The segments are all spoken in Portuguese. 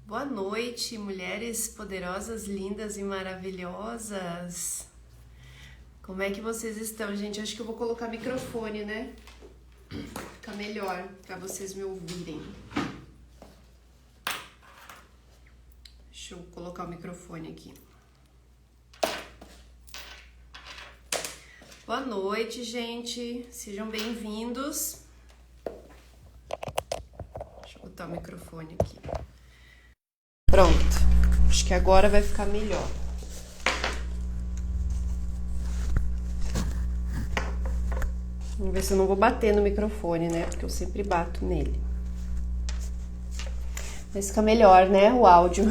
Boa noite, mulheres poderosas, lindas e maravilhosas. Como é que vocês estão, gente? Acho que eu vou colocar microfone, né? Fica melhor para vocês me ouvirem. Deixa eu colocar o microfone aqui. Boa noite, gente. Sejam bem-vindos. Deixa eu botar o microfone aqui. Pronto. Acho que agora vai ficar melhor. Vamos ver se eu não vou bater no microfone, né? Porque eu sempre bato nele. Mas fica melhor, né? O áudio.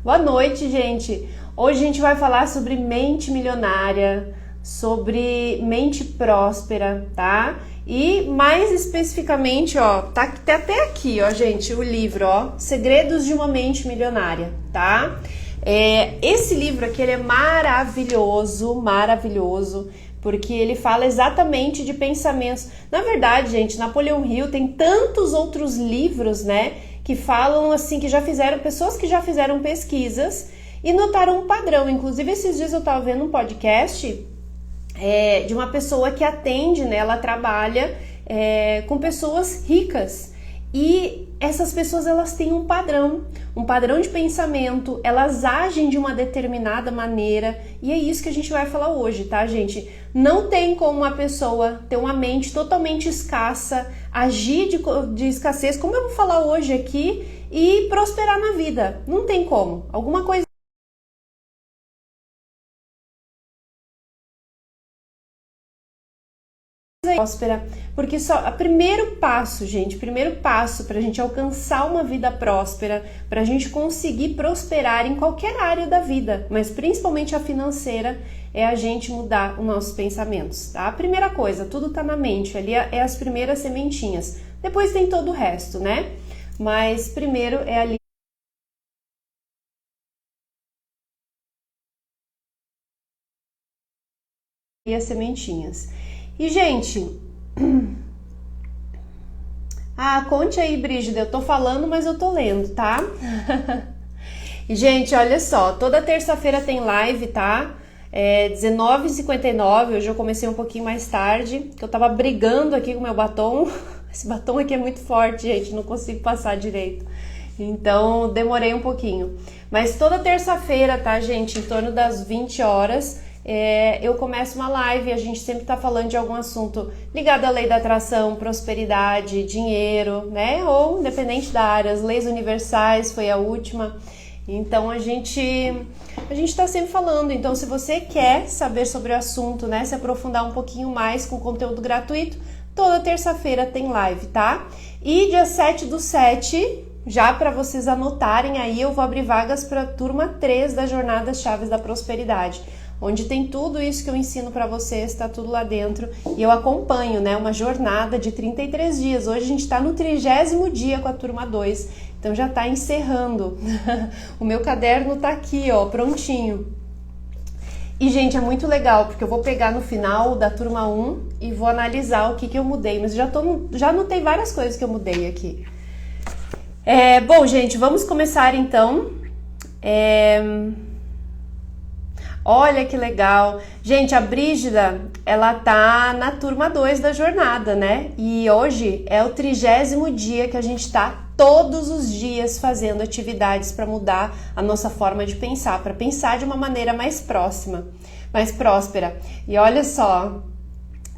Boa noite, gente. Hoje a gente vai falar sobre mente milionária, sobre mente próspera, tá? E mais especificamente, ó, tá até aqui, ó, gente, o livro, ó, Segredos de uma Mente Milionária, tá? Esse livro aqui, ele é maravilhoso, porque ele fala exatamente de pensamentos. Na verdade, gente, Napoleão Hill tem tantos outros livros, né, que falam assim, pessoas que já fizeram pesquisas e notaram um padrão. Inclusive, esses dias eu tava vendo um podcast de uma pessoa que atende, né? Ela trabalha com pessoas ricas e essas pessoas, elas têm um padrão de pensamento, elas agem de uma determinada maneira e é isso que a gente vai falar hoje, tá, gente? Não tem como uma pessoa ter uma mente totalmente escassa, agir de escassez, como eu vou falar hoje aqui, e prosperar na vida. Não tem como. Alguma coisa próspera, porque o primeiro passo para a gente alcançar uma vida próspera, para a gente conseguir prosperar em qualquer área da vida, mas principalmente a financeira, é a gente mudar os nossos pensamentos, tá? A primeira coisa, tudo tá na mente, ali é as primeiras sementinhas, depois tem todo o resto, né? Mas primeiro é ali as sementinhas. E, gente, conte aí, Brígida, eu tô falando, mas eu tô lendo, tá? E, gente, olha só, toda terça-feira tem live, tá? 19h59, hoje eu comecei um pouquinho mais tarde, que eu tava brigando aqui com o meu batom. Esse batom aqui é muito forte, gente, não consigo passar direito. Então, demorei um pouquinho. Mas toda terça-feira, tá, gente, em torno das 20 horas... eu começo uma live e a gente sempre tá falando de algum assunto ligado à lei da atração, prosperidade, dinheiro, né? Ou independente da área, as leis universais foi a última. Então a gente tá sempre falando. Então, se você quer saber sobre o assunto, né? Se aprofundar um pouquinho mais com conteúdo gratuito, toda terça-feira tem live, tá? E dia 7/7, já para vocês anotarem aí, eu vou abrir vagas para turma 3 da Jornada Chaves da Prosperidade, onde tem tudo isso que eu ensino para vocês, tá tudo lá dentro. E eu acompanho, né, uma jornada de 33 dias. Hoje a gente tá no 30º dia com a turma 2, então já tá encerrando. O meu caderno tá aqui, ó, prontinho. E, gente, é muito legal, porque eu vou pegar no final da turma 1 e vou analisar o que eu mudei. Mas já anotei várias coisas que eu mudei aqui. Bom, gente, vamos começar então. Olha que legal. Gente, a Brígida, ela tá na turma 2 da jornada, né? E hoje é o 30º dia que a gente tá todos os dias fazendo atividades para mudar a nossa forma de pensar, para pensar de uma maneira mais próspera. E olha só,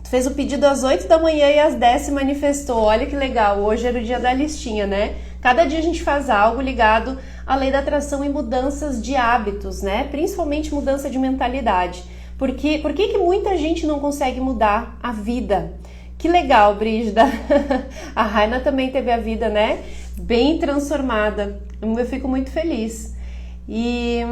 tu fez o pedido às 8 da manhã e às 10 se manifestou. Olha que legal, hoje era o dia da listinha, né? Cada dia a gente faz algo ligado à lei da atração e mudanças de hábitos, né? Principalmente mudança de mentalidade. Por que muita gente não consegue mudar a vida? Que legal, Brígida. A Raina também teve a vida, né? Bem transformada. Eu fico muito feliz. E...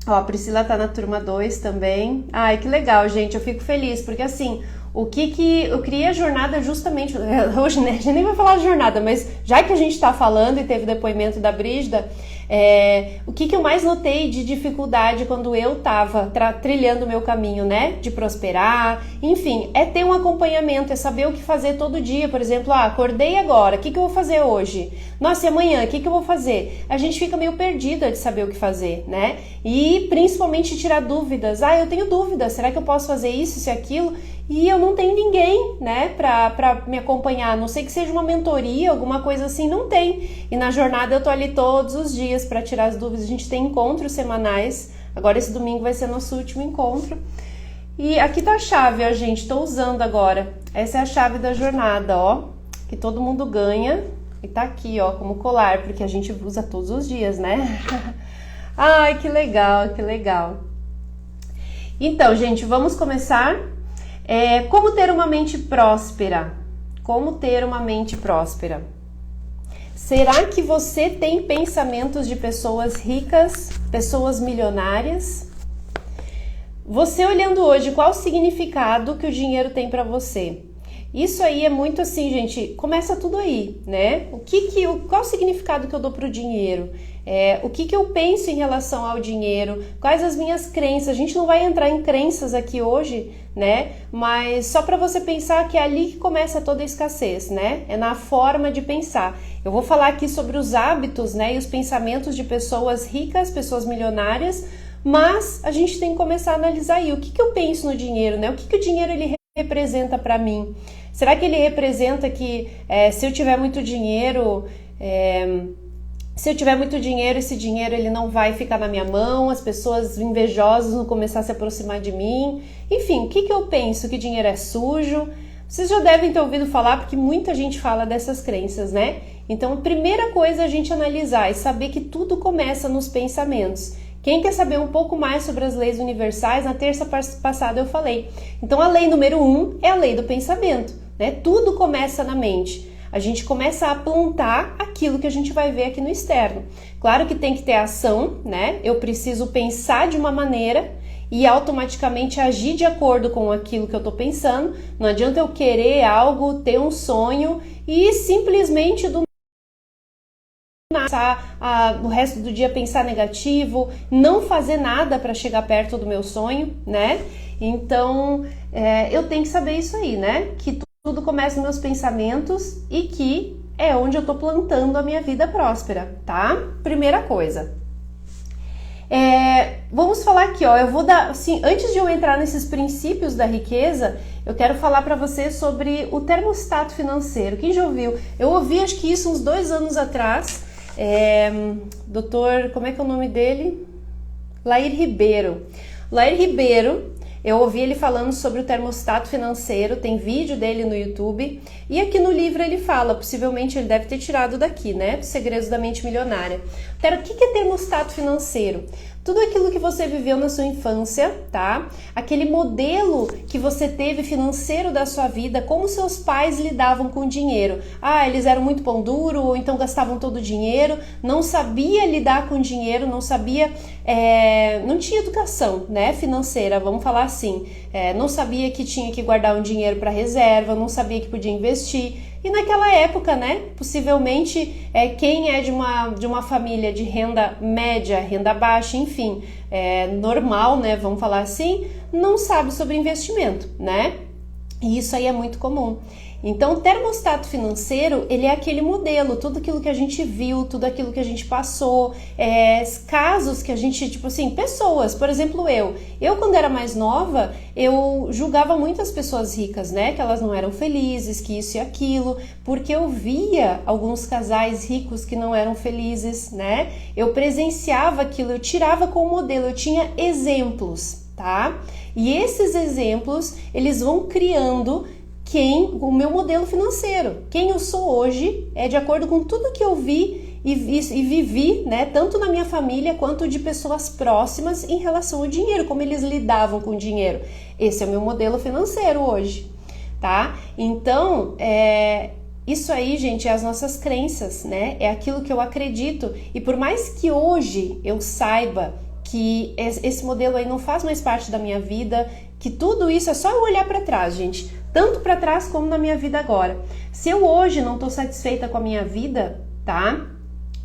ó, a Priscila tá na turma 2 também. Ai, que legal, gente. Eu fico feliz, porque assim, o que eu criei a jornada justamente, hoje né, a gente nem vai falar de jornada, mas já que a gente está falando e teve o depoimento da Brígida, o que eu mais notei de dificuldade quando eu estava trilhando o meu caminho, né, de prosperar, enfim, é ter um acompanhamento, é saber o que fazer todo dia, por exemplo, acordei agora, o que eu vou fazer hoje? Nossa, e amanhã, o que eu vou fazer? A gente fica meio perdida de saber o que fazer, né, e principalmente tirar dúvidas, eu tenho dúvidas, será que eu posso fazer isso, aquilo? E eu não tenho ninguém, né, pra me acompanhar, a não sei que seja uma mentoria, alguma coisa assim, não tem. E na jornada eu tô ali todos os dias para tirar as dúvidas, a gente tem encontros semanais, agora esse domingo vai ser nosso último encontro. E aqui tá a chave, ó, gente, tô usando agora. Essa é a chave da jornada, ó, que todo mundo ganha. E tá aqui, ó, como colar, porque a gente usa todos os dias, né? Ai, que legal, que legal. Então, gente, vamos começar. Como ter uma mente próspera? Como ter uma mente próspera? Será que você tem pensamentos de pessoas ricas, pessoas milionárias? Você olhando hoje, qual o significado que o dinheiro tem para você? Isso aí é muito assim, gente, começa tudo aí, né? Qual o significado que eu dou pro dinheiro? O que eu penso em relação ao dinheiro? Quais as minhas crenças? A gente não vai entrar em crenças aqui hoje, né? Mas só para você pensar que é ali que começa toda a escassez, né? É na forma de pensar. Eu vou falar aqui sobre os hábitos, né? E os pensamentos de pessoas ricas, pessoas milionárias, mas a gente tem que começar a analisar aí o que eu penso no dinheiro, né? O que o dinheiro ele representa para mim? Será que ele representa que se eu tiver muito dinheiro, esse dinheiro ele não vai ficar na minha mão, as pessoas invejosas vão começar a se aproximar de mim? Enfim, o que eu penso? Que dinheiro é sujo? Vocês já devem ter ouvido falar, porque muita gente fala dessas crenças, né? Então, a primeira coisa é a gente analisar e saber que tudo começa nos pensamentos. Quem quer saber um pouco mais sobre as leis universais, na terça passada eu falei. Então, a lei número 1 é a lei do pensamento, né? Tudo começa na mente. A gente começa a plantar aquilo que a gente vai ver aqui no externo. Claro que tem que ter ação, né? Eu preciso pensar de uma maneira e automaticamente agir de acordo com aquilo que eu tô pensando. Não adianta eu querer algo, ter um sonho e simplesmente o resto do dia pensar negativo, não fazer nada para chegar perto do meu sonho, né? Então, eu tenho que saber isso aí, né? Que tudo começa nos meus pensamentos e que é onde eu tô plantando a minha vida próspera, tá? Primeira coisa. Vamos falar aqui, ó, eu vou dar, assim, antes de eu entrar nesses princípios da riqueza, eu quero falar para você sobre o termostato financeiro. Quem já ouviu? Eu ouvi, acho que isso uns 2 anos atrás, doutor, como é que é o nome dele? Lair Ribeiro. Lair Ribeiro, eu ouvi ele falando sobre o termostato financeiro, tem vídeo dele no YouTube, e aqui no livro ele fala, possivelmente ele deve ter tirado daqui, né, Os Segredos da Mente Milionária. O que é termostato financeiro? Tudo aquilo que você viveu na sua infância, tá? Aquele modelo que você teve financeiro da sua vida, como seus pais lidavam com o dinheiro. Eles eram muito pão duro, ou então gastavam todo o dinheiro, não sabia lidar com o dinheiro, não sabia, não tinha educação, né, financeira, vamos falar assim. Não sabia que tinha que guardar um dinheiro para reserva, não sabia que podia investir. E naquela época, né, possivelmente quem é de uma família de renda média, renda baixa, enfim, normal, né, vamos falar assim, não sabe sobre investimento, né? E isso aí é muito comum. Então, o termostato financeiro, ele é aquele modelo, tudo aquilo que a gente viu, tudo aquilo que a gente passou, casos que a gente, tipo assim, pessoas, por exemplo, eu quando era mais nova, eu julgava muitas pessoas ricas, né, que elas não eram felizes, que isso e aquilo, porque eu via alguns casais ricos que não eram felizes, né, eu presenciava aquilo, eu tirava como modelo, eu tinha exemplos, tá? E esses exemplos, eles vão criando o meu modelo financeiro. Quem eu sou hoje é de acordo com tudo que eu vi e vivi, né, tanto na minha família quanto de pessoas próximas em relação ao dinheiro, como eles lidavam com o dinheiro. Esse é o meu modelo financeiro hoje, tá? Então, isso aí, gente, é as nossas crenças, né? É aquilo que eu acredito. E por mais que hoje eu saiba que esse modelo aí não faz mais parte da minha vida, que tudo isso é só eu olhar para trás, gente, tanto para trás como na minha vida agora. Se eu hoje não tô satisfeita com a minha vida, tá?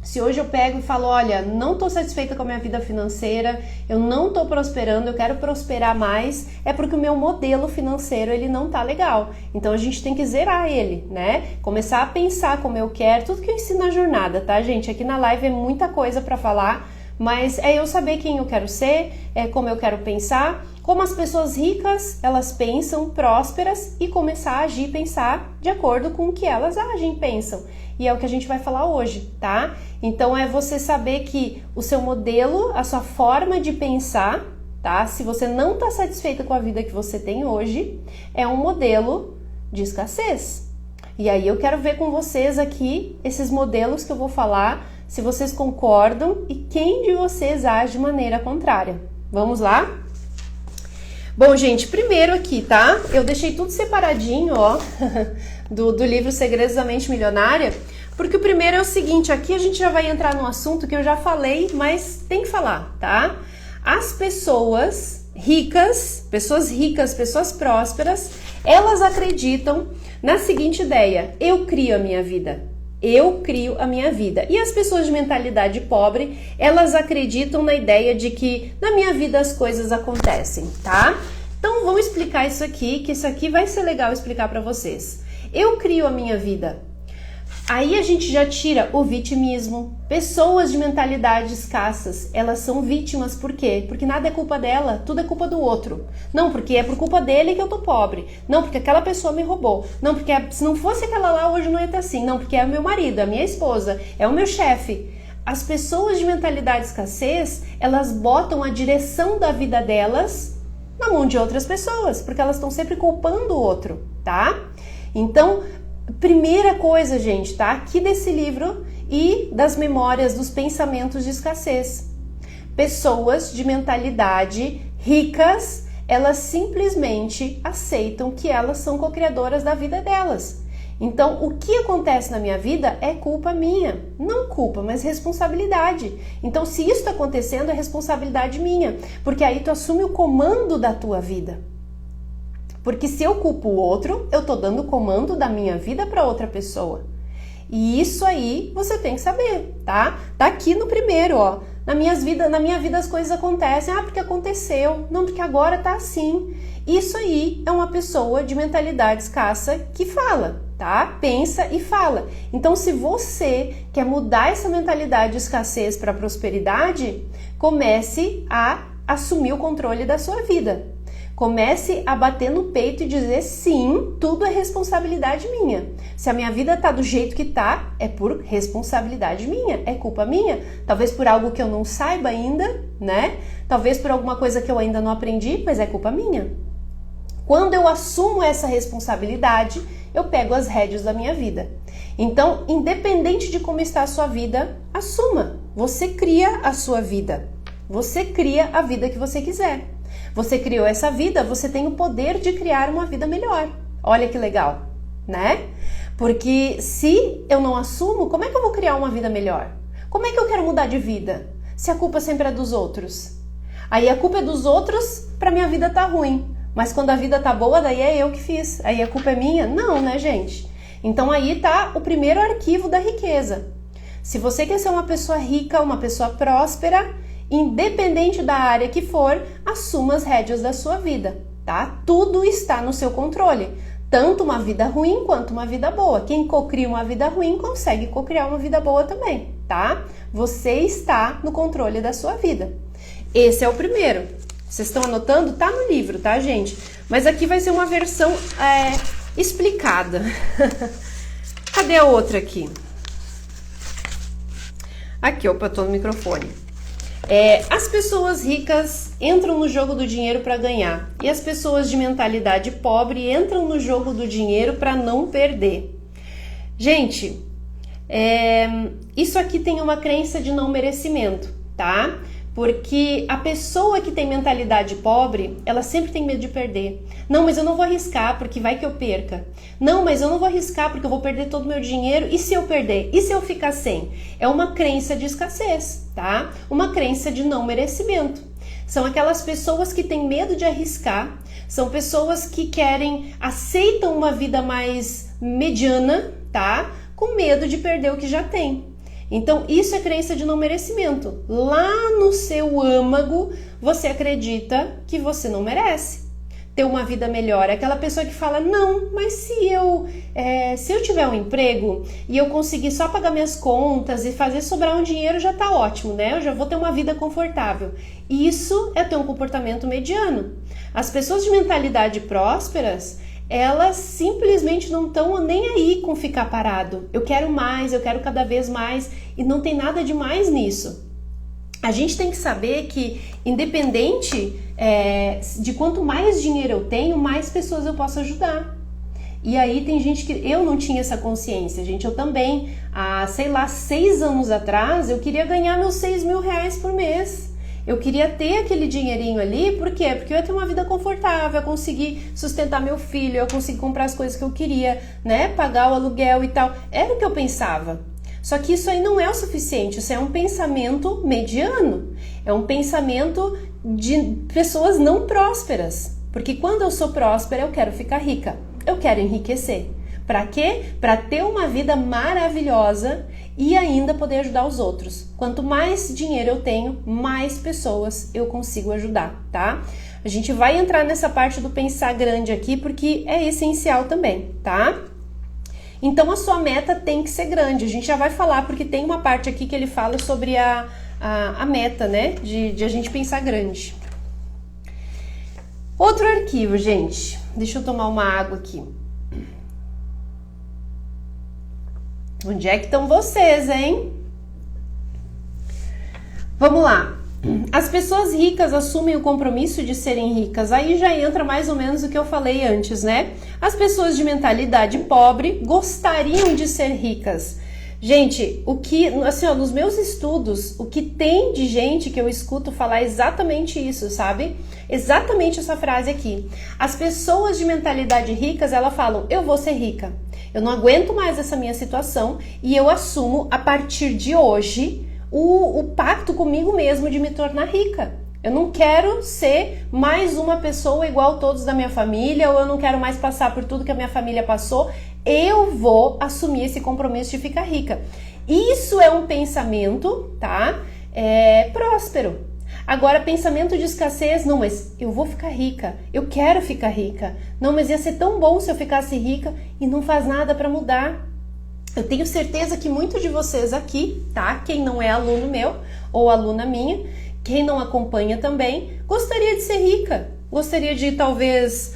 Se hoje eu pego e falo, olha, não estou satisfeita com a minha vida financeira, eu não estou prosperando, eu quero prosperar mais, é porque o meu modelo financeiro, ele não tá legal. Então a gente tem que zerar ele, né? Começar a pensar como eu quero, tudo que eu ensino na jornada, tá, gente? Aqui na live é muita coisa para falar, mas é eu saber quem eu quero ser, é como eu quero pensar, como as pessoas ricas, elas pensam, prósperas, e começar a agir e pensar de acordo com o que elas agem e pensam. E é o que a gente vai falar hoje, tá? Então é você saber que o seu modelo, a sua forma de pensar, tá? Se você não está satisfeita com a vida que você tem hoje, é um modelo de escassez. E aí eu quero ver com vocês aqui esses modelos que eu vou falar, se vocês concordam e quem de vocês age de maneira contrária. Vamos lá? Bom, gente, primeiro aqui, tá? Eu deixei tudo separadinho, ó, do livro Segredos da Mente Milionária, porque o primeiro é o seguinte, aqui a gente já vai entrar num assunto que eu já falei, mas tem que falar, tá? As pessoas ricas, pessoas prósperas, elas acreditam na seguinte ideia: eu crio a minha vida. Eu crio a minha vida. E as pessoas de mentalidade pobre, elas acreditam na ideia de que na minha vida as coisas acontecem, tá? Então vamos explicar isso aqui, que isso aqui vai ser legal explicar para vocês. Eu crio a minha vida. Aí a gente já tira o vitimismo. Pessoas de mentalidade escassas, elas são vítimas, por quê? Porque nada é culpa dela, tudo é culpa do outro. Não, porque é por culpa dele que eu tô pobre. Não, porque aquela pessoa me roubou. Não, porque se não fosse aquela lá, hoje não ia estar assim. Não, porque é o meu marido, é a minha esposa, é o meu chefe. As pessoas de mentalidade escassez, elas botam a direção da vida delas na mão de outras pessoas, porque elas estão sempre culpando o outro, tá? Então, primeira coisa, gente, tá? Aqui desse livro e das memórias dos pensamentos de escassez. Pessoas de mentalidade ricas, elas simplesmente aceitam que elas são co-criadoras da vida delas. Então, o que acontece na minha vida é culpa minha. Não culpa, mas responsabilidade. Então, se isso está acontecendo, é responsabilidade minha. Porque aí tu assume o comando da tua vida. Porque se eu culpo o outro, eu tô dando o comando da minha vida para outra pessoa. E isso aí você tem que saber, tá? Tá aqui no primeiro, ó. Na minha vida as coisas acontecem. Ah, porque aconteceu. Não, porque agora tá assim. Isso aí é uma pessoa de mentalidade escassa que fala, tá? Pensa e fala. Então, se você quer mudar essa mentalidade de escassez para prosperidade, comece a assumir o controle da sua vida. Comece a bater no peito e dizer sim, tudo é responsabilidade minha. Se a minha vida tá do jeito que tá, é por responsabilidade minha, é culpa minha. Talvez por algo que eu não saiba ainda, né? Talvez por alguma coisa que eu ainda não aprendi, mas é culpa minha. Quando eu assumo essa responsabilidade, eu pego as rédeas da minha vida. Então, independente de como está a sua vida, assuma. Você cria a sua vida. Você cria a vida que você quiser. Você criou essa vida, você tem o poder de criar uma vida melhor. Olha que legal, né? Porque se eu não assumo, como é que eu vou criar uma vida melhor? Como é que eu quero mudar de vida? Se a culpa sempre é dos outros. Aí a culpa é dos outros pra minha vida tá ruim. Mas quando a vida tá boa, daí é eu que fiz. Aí a culpa é minha? Não, né, gente? Então aí tá o primeiro arquivo da riqueza. Se você quer ser uma pessoa rica, uma pessoa próspera, independente da área que for, assuma as rédeas da sua vida, tá? Tudo está no seu controle, tanto uma vida ruim quanto uma vida boa. Quem cocria uma vida ruim consegue cocriar uma vida boa também, tá? Você está no controle da sua vida. Esse é o primeiro. Vocês estão anotando? Tá no livro, tá, gente? Mas aqui vai ser uma versão explicada. Cadê a outra aqui? Aqui, opa, eu tô no microfone. As pessoas ricas entram no jogo do dinheiro para ganhar e as pessoas de mentalidade pobre entram no jogo do dinheiro para não perder. Gente, isso aqui tem uma crença de não merecimento, tá? Porque a pessoa que tem mentalidade pobre, ela sempre tem medo de perder. Não, mas eu não vou arriscar porque vai que eu perca. Não, mas eu não vou arriscar porque eu vou perder todo o meu dinheiro. E se eu perder? E se eu ficar sem? É uma crença de escassez, tá? Uma crença de não merecimento. São aquelas pessoas que têm medo de arriscar, são pessoas que aceitam uma vida mais mediana, tá? Com medo de perder o que já tem. Então, isso é crença de não merecimento. Lá no seu âmago, você acredita que você não merece ter uma vida melhor. É aquela pessoa que fala, não, mas se eu tiver um emprego e eu conseguir só pagar minhas contas e fazer sobrar um dinheiro, já tá ótimo, né? Eu já vou ter uma vida confortável. Isso é ter um comportamento mediano. As pessoas de mentalidade prósperas, elas simplesmente não estão nem aí com ficar parado. Eu quero mais, eu quero cada vez mais, e não tem nada de mais nisso. A gente tem que saber que, independente de quanto mais dinheiro eu tenho, mais pessoas eu posso ajudar. E aí tem gente que... Eu não tinha essa consciência, gente. Eu também, há, 6 anos atrás, eu queria ganhar meus 6 mil reais por mês. Eu queria ter aquele dinheirinho ali, por quê? Porque eu ia ter uma vida confortável, eu conseguir sustentar meu filho, eu conseguir comprar as coisas que eu queria, né? Pagar o aluguel e tal. Era o que eu pensava. Só que isso aí não é o suficiente, isso é um pensamento mediano, é um pensamento de pessoas não prósperas. Porque quando eu sou próspera, eu quero ficar rica, eu quero enriquecer. Para quê? Para ter uma vida maravilhosa e ainda poder ajudar os outros. Quanto mais dinheiro eu tenho, mais pessoas eu consigo ajudar, tá? A gente vai entrar nessa parte do pensar grande aqui, porque é essencial também, tá? Então a sua meta tem que ser grande. A gente já vai falar, porque tem uma parte aqui que ele fala sobre a meta, né? De a gente pensar grande. Outro arquivo, gente. Deixa eu tomar uma água aqui. Onde é que estão vocês, hein? Vamos lá. As pessoas ricas assumem o compromisso de serem ricas. Aí já entra mais ou menos o que eu falei antes, né? As pessoas de mentalidade pobre gostariam de ser ricas. Gente, assim, ó, nos meus estudos, o que tem de gente que eu escuto falar é exatamente isso, sabe? Exatamente essa frase aqui. As pessoas de mentalidade ricas, elas falam, eu vou ser rica. Eu não aguento mais essa minha situação e eu assumo, a partir de hoje, o pacto comigo mesmo de me tornar rica. Eu não quero ser mais uma pessoa igual todos da minha família, ou eu não quero mais passar por tudo que a minha família passou. Eu vou assumir esse compromisso de ficar rica. Isso é um pensamento, tá? Próspero. Agora, pensamento de escassez, não, mas eu vou ficar rica, eu quero ficar rica. Não, mas ia ser tão bom se eu ficasse rica, e não faz nada para mudar. Eu tenho certeza que muitos de vocês aqui, tá? Quem não é aluno meu ou aluna minha, quem não acompanha também, gostaria de ser rica, gostaria de talvez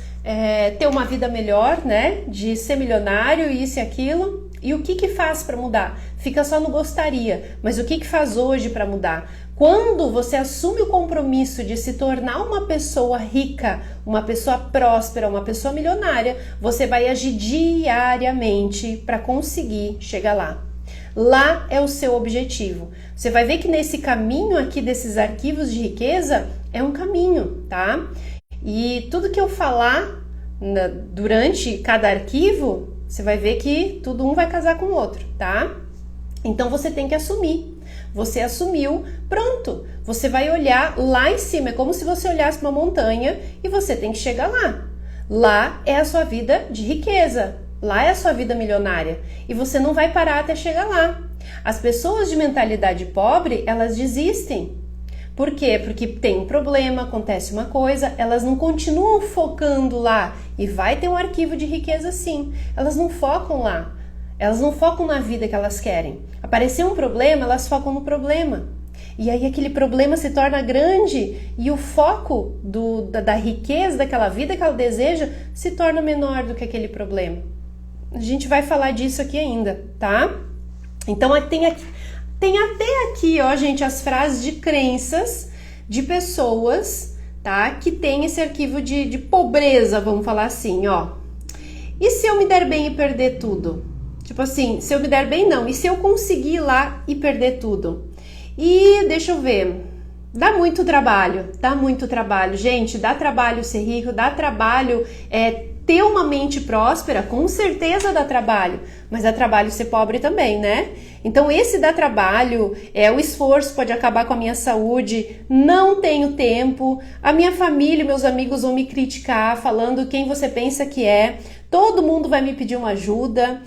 ter uma vida melhor, né? De ser milionário, isso e aquilo. E o que faz para mudar? Fica só no gostaria, mas o que faz hoje para mudar? Quando você assume o compromisso de se tornar uma pessoa rica, uma pessoa próspera, uma pessoa milionária, você vai agir diariamente para conseguir chegar lá. Lá é o seu objetivo. Você vai ver que nesse caminho aqui desses arquivos de riqueza é um caminho, tá? E tudo que eu falar durante cada arquivo, você vai ver que tudo um vai casar com o outro, tá? Então você tem que assumir. Você assumiu, pronto. Você vai olhar lá em cima, é como se você olhasse uma montanha e você tem que chegar lá. Lá é a sua vida de riqueza. Lá é a sua vida milionária e você não vai parar até chegar lá. As pessoas de mentalidade pobre, elas desistem. Por quê? Porque tem um problema, acontece uma coisa, elas não continuam focando lá. E vai ter um arquivo de riqueza sim. Elas não focam lá. Elas não focam na vida que elas querem. Apareceu um problema, elas focam no problema. E aí aquele problema se torna grande e o foco da riqueza daquela vida que ela deseja se torna menor do que aquele problema. A gente vai falar disso aqui ainda, tá? Então tem até aqui, ó, gente, as frases de crenças de pessoas, tá? Que tem esse arquivo de pobreza, vamos falar assim, ó. E se eu me der bem e perder tudo? Tipo assim, se eu me der bem, não. E se eu conseguir ir lá e perder tudo? E deixa eu ver. Dá muito trabalho, gente. Dá trabalho ser rico, dá trabalho ter uma mente próspera, com certeza dá trabalho, mas dá trabalho ser pobre também, né? Então esse dá trabalho, o esforço pode acabar com a minha saúde, não tenho tempo, a minha família e meus amigos vão me criticar falando quem você pensa que é, todo mundo vai me pedir uma ajuda,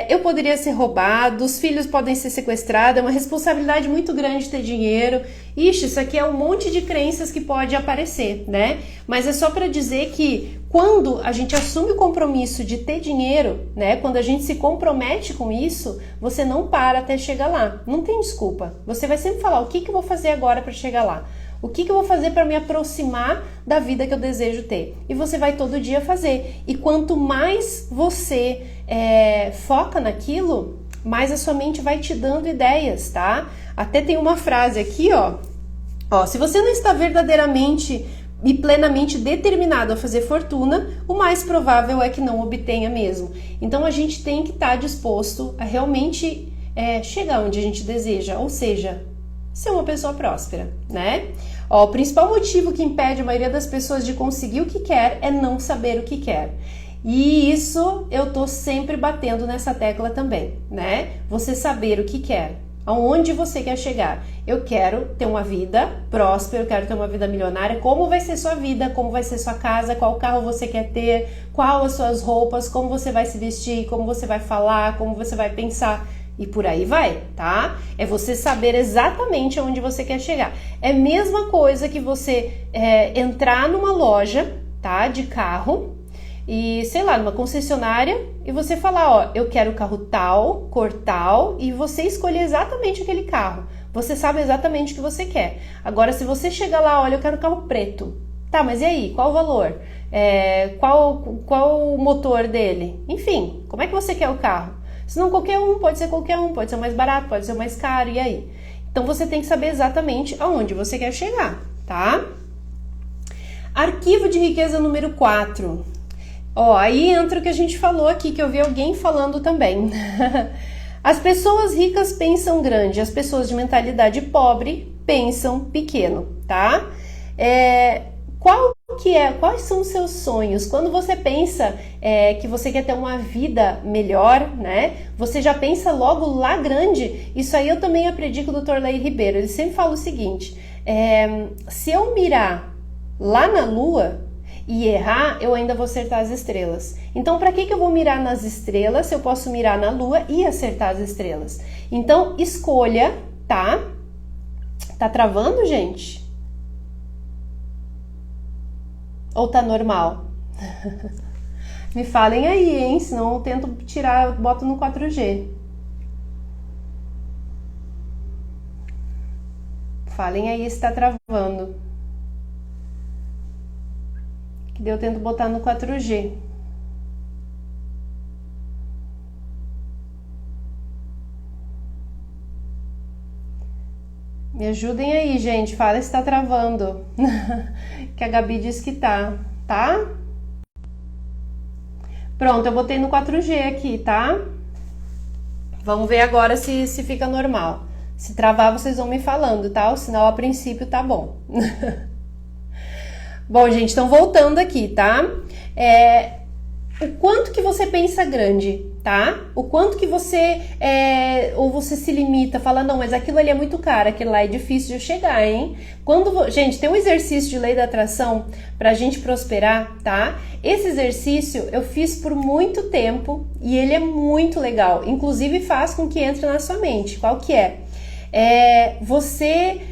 eu poderia ser roubado, os filhos podem ser sequestrados, é uma responsabilidade muito grande ter dinheiro. Ixi, isso aqui é um monte de crenças que pode aparecer, né? Mas é só para dizer que quando a gente assume o compromisso de ter dinheiro, né? Quando a gente se compromete com isso, você não para até chegar lá. Não tem desculpa. Você vai sempre falar, o que eu vou fazer agora para chegar lá? O que eu vou fazer para me aproximar da vida que eu desejo ter? E você vai todo dia fazer. E quanto mais você foca naquilo, mais a sua mente vai te dando ideias, tá? Até tem uma frase aqui, ó, se você não está verdadeiramente e plenamente determinado a fazer fortuna, o mais provável é que não obtenha mesmo. Então a gente tem que estar disposto a realmente chegar onde a gente deseja, ou seja, ser uma pessoa próspera, né? Ó, o principal motivo que impede a maioria das pessoas de conseguir o que quer é não saber o que quer. E isso eu tô sempre batendo nessa tecla também, né? Você saber o que quer, aonde você quer chegar. Eu quero ter uma vida próspera, eu quero ter uma vida milionária. Como vai ser sua vida? Como vai ser sua casa? Qual carro você quer ter? Qual as suas roupas? Como você vai se vestir? Como você vai falar? Como você vai pensar? E por aí vai, tá? É você saber exatamente aonde você quer chegar. É a mesma coisa que você entrar numa loja, tá? De carro e, sei lá, numa concessionária e você falar, ó, eu quero carro tal, cor tal, e você escolher exatamente aquele carro. Você sabe exatamente o que você quer. Agora, se você chegar lá, olha, eu quero carro preto. Tá, mas e aí? Qual o valor? Qual o motor dele? Enfim, como é que você quer o carro? Se não qualquer um, pode ser o mais barato, pode ser o mais caro, e aí? Então você tem que saber exatamente aonde você quer chegar, tá? Arquivo de riqueza número 4. Ó, aí entra o que a gente falou aqui, que eu vi alguém falando também. As pessoas ricas pensam grande, as pessoas de mentalidade pobre pensam pequeno, tá? Quais são os seus sonhos? Quando você pensa que você quer ter uma vida melhor, né? Você já pensa logo lá grande. Isso aí eu também aprendi com o Dr. Lair Ribeiro. Ele sempre fala o seguinte, se eu mirar lá na lua e errar, eu ainda vou acertar as estrelas. Então, para que eu vou mirar nas estrelas se eu posso mirar na lua e acertar as estrelas? Então, escolha, tá? Tá travando, gente? Ou tá normal? Me falem aí, hein? Senão eu tento tirar, boto no 4G. Falem aí se tá travando. Que daí eu tento botar no 4G. Me ajudem aí, gente. Fala se tá travando. Que a Gabi disse que tá. Pronto, eu botei no 4G aqui, tá? Vamos ver agora se fica normal. Se travar, vocês vão me falando, tá? O sinal a princípio tá bom. Bom, gente, então voltando aqui, tá? O quanto que você pensa grande, tá? O quanto que você ou você se limita, fala, não, mas aquilo ali é muito caro, aquilo lá é difícil de eu chegar, hein? Gente, tem um exercício de lei da atração pra gente prosperar, tá? Esse exercício eu fiz por muito tempo e ele é muito legal, inclusive faz com que entre na sua mente. Qual que é? Você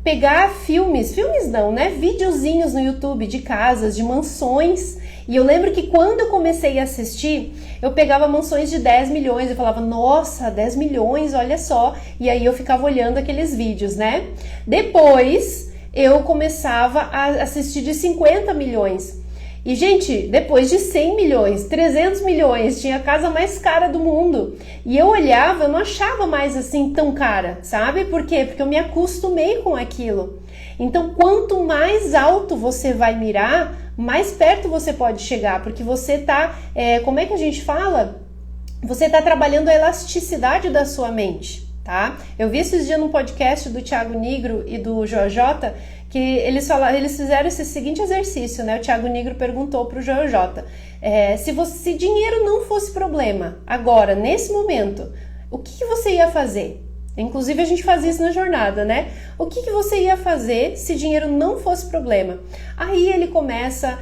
pegar filmes não, né? Videozinhos no YouTube de casas, de mansões. E eu lembro que quando eu comecei a assistir, eu pegava mansões de 10 milhões e falava, nossa, 10 milhões, olha só. E aí eu ficava olhando aqueles vídeos, né? Depois eu começava a assistir de 50 milhões. E, gente, depois de 100 milhões, 300 milhões, tinha a casa mais cara do mundo. E eu olhava, eu não achava mais assim tão cara, sabe? Por quê? Porque eu me acostumei com aquilo. Então, quanto mais alto você vai mirar, mais perto você pode chegar, porque você tá, como é que a gente fala? Você tá trabalhando a elasticidade da sua mente, tá? Eu vi esses dias num podcast do Thiago Nigro e do Jojota, que eles fizeram esse seguinte exercício, né? O Thiago Nigro perguntou para o Joel J. Se dinheiro não fosse problema, agora, nesse momento, o que você ia fazer? Inclusive a gente faz isso na jornada, né? O que você ia fazer se dinheiro não fosse problema? Aí ele começa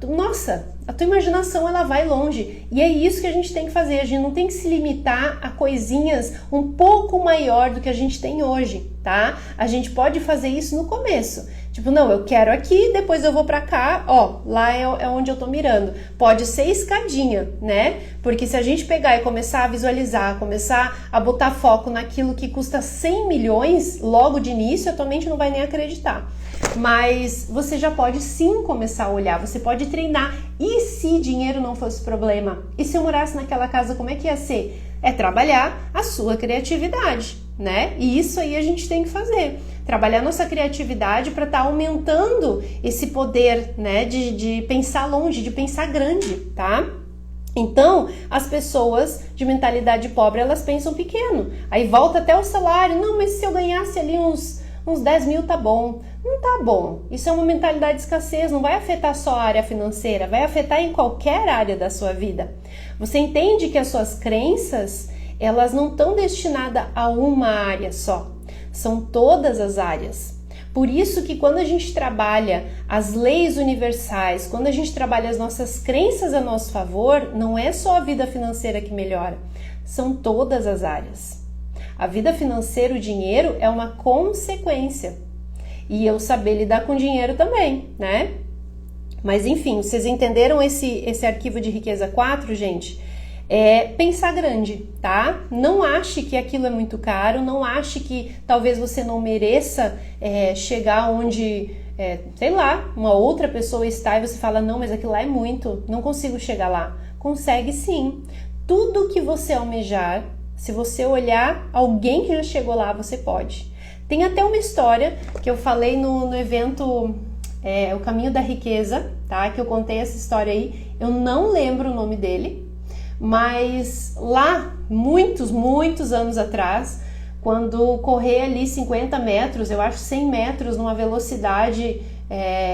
nossa, a tua imaginação ela vai longe. E é isso que a gente tem que fazer. A gente não tem que se limitar a coisinhas um pouco maior do que a gente tem hoje, tá? A gente pode fazer isso no começo. Tipo, não, eu quero aqui, depois eu vou pra cá, ó, lá é onde eu tô mirando. Pode ser escadinha, né? Porque se a gente pegar e começar a visualizar, começar a botar foco naquilo que custa 100 milhões, logo de início, a tua mente não vai nem acreditar. Mas você já pode sim começar a olhar, você pode treinar. E se dinheiro não fosse problema? E se eu morasse naquela casa, como é que ia ser? É trabalhar a sua criatividade, né? E isso aí a gente tem que fazer. Trabalhar nossa criatividade para estar aumentando esse poder, né? De pensar longe, de pensar grande, tá? Então, as pessoas de mentalidade pobre, elas pensam pequeno. Aí volta até o salário. Não, mas se eu ganhasse ali uns 10 mil, tá bom. Não tá bom. Isso é uma mentalidade de escassez. Não vai afetar só a área financeira. Vai afetar em qualquer área da sua vida. Você entende que as suas crenças, elas não estão destinadas a uma área só. São todas as áreas. Por isso que quando a gente trabalha as leis universais, quando a gente trabalha as nossas crenças a nosso favor, não é só a vida financeira que melhora, são todas as áreas. A vida financeira, o dinheiro, é uma consequência. E eu saber lidar com dinheiro também, né? Mas enfim, vocês entenderam esse arquivo de riqueza 4, gente? É pensar grande, tá? Não ache que aquilo é muito caro, não ache que talvez você não mereça chegar onde, sei lá, uma outra pessoa está e você fala, não, mas aquilo lá é muito, não consigo chegar lá. Consegue sim. Tudo que você almejar, se você olhar alguém que já chegou lá, você pode. Tem até uma história que eu falei no evento O Caminho da Riqueza, tá? Que eu contei essa história aí, eu não lembro o nome dele, mas lá, muitos anos atrás, quando correr ali 50 metros, eu acho 100 metros numa velocidade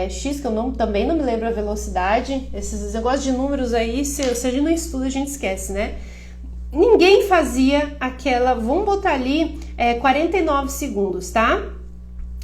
X, que eu também não me lembro a velocidade, esses negócios de números aí, se a gente não estuda, a gente esquece, né? Ninguém fazia aquela, vamos botar ali 49 segundos, tá?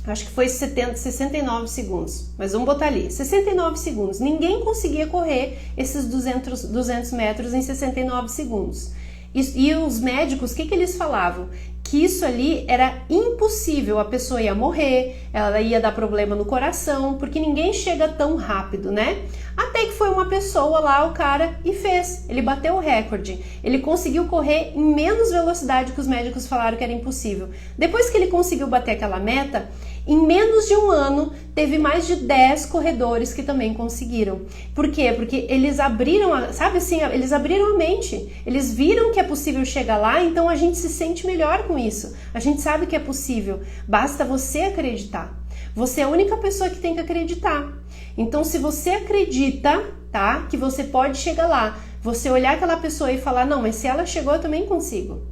Acho que foi 69 segundos, mas vamos botar ali, 69 segundos. Ninguém conseguia correr esses 200 metros em 69 segundos. E os médicos, o que eles falavam? Que isso ali era impossível, a pessoa ia morrer, ela ia dar problema no coração, porque ninguém chega tão rápido, né? Até que foi uma pessoa lá, o cara, e fez. Ele bateu o recorde. Ele conseguiu correr em menos velocidade que os médicos falaram que era impossível. Depois que ele conseguiu bater aquela meta, em menos de um ano, teve mais de 10 corredores que também conseguiram. Por quê? Porque eles abriram, sabe assim, eles abriram a mente. Eles viram que é possível chegar lá, então a gente se sente melhor com isso. A gente sabe que é possível. Basta você acreditar. Você é a única pessoa que tem que acreditar. Então, se você acredita, tá, que você pode chegar lá, você olhar aquela pessoa e falar, não, mas se ela chegou, eu também consigo.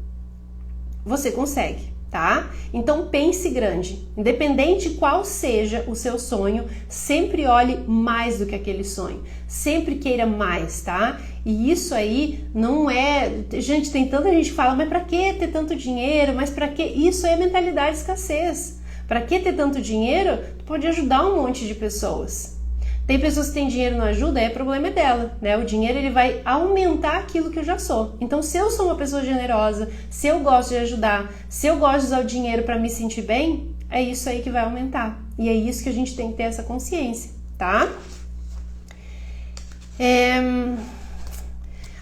Você consegue. Tá? Então pense grande, independente qual seja o seu sonho, sempre olhe mais do que aquele sonho, sempre queira mais, tá? E isso aí não é, gente, tem tanta gente que fala, mas pra que ter tanto dinheiro, mas pra que? Isso é mentalidade de escassez. Pra que ter tanto dinheiro? Tu pode ajudar um monte de pessoas. Tem pessoas que têm dinheiro e não ajuda, o problema é dela, né? O dinheiro ele vai aumentar aquilo que eu já sou. Então, se eu sou uma pessoa generosa, se eu gosto de ajudar, se eu gosto de usar o dinheiro para me sentir bem, é isso aí que vai aumentar. E é isso que a gente tem que ter essa consciência, tá?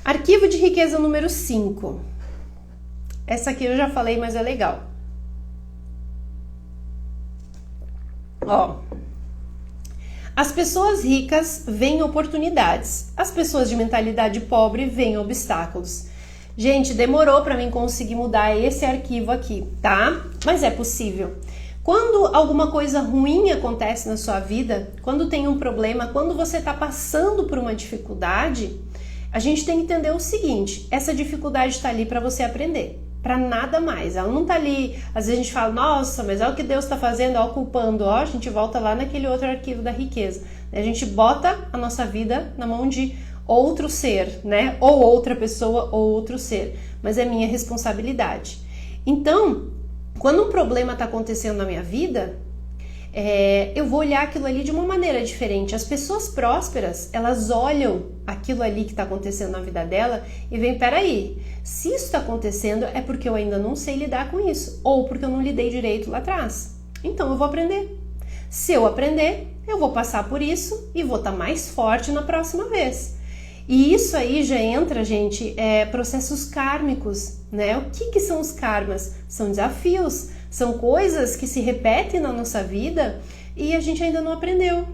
Arquivo de riqueza número 5. Essa aqui eu já falei, mas é legal. Ó. As pessoas ricas veem oportunidades, as pessoas de mentalidade pobre veem obstáculos. Gente, demorou para mim conseguir mudar esse arquivo aqui, tá? Mas é possível. Quando alguma coisa ruim acontece na sua vida, quando tem um problema, quando você está passando por uma dificuldade, a gente tem que entender o seguinte, essa dificuldade está ali para você aprender. para nada mais. Ela não tá ali, às vezes a gente fala, nossa, mas olha o que Deus está fazendo, ó, culpando, ó, a gente volta lá naquele outro arquivo da riqueza. A gente bota a nossa vida na mão de outro ser, né? Ou outra pessoa ou outro ser, mas é minha responsabilidade. Então, quando um problema está acontecendo na minha vida, eu vou olhar aquilo ali de uma maneira diferente. As pessoas prósperas, elas olham aquilo ali que está acontecendo na vida dela e veem, peraí, se isso está acontecendo é porque eu ainda não sei lidar com isso, ou porque eu não lidei direito lá atrás. Então eu vou aprender. Se eu aprender, eu vou passar por isso e vou estar mais forte na próxima vez. E isso aí já entra, gente, processos kármicos, né? O que são os karmas? São desafios, são coisas que se repetem na nossa vida e a gente ainda não aprendeu.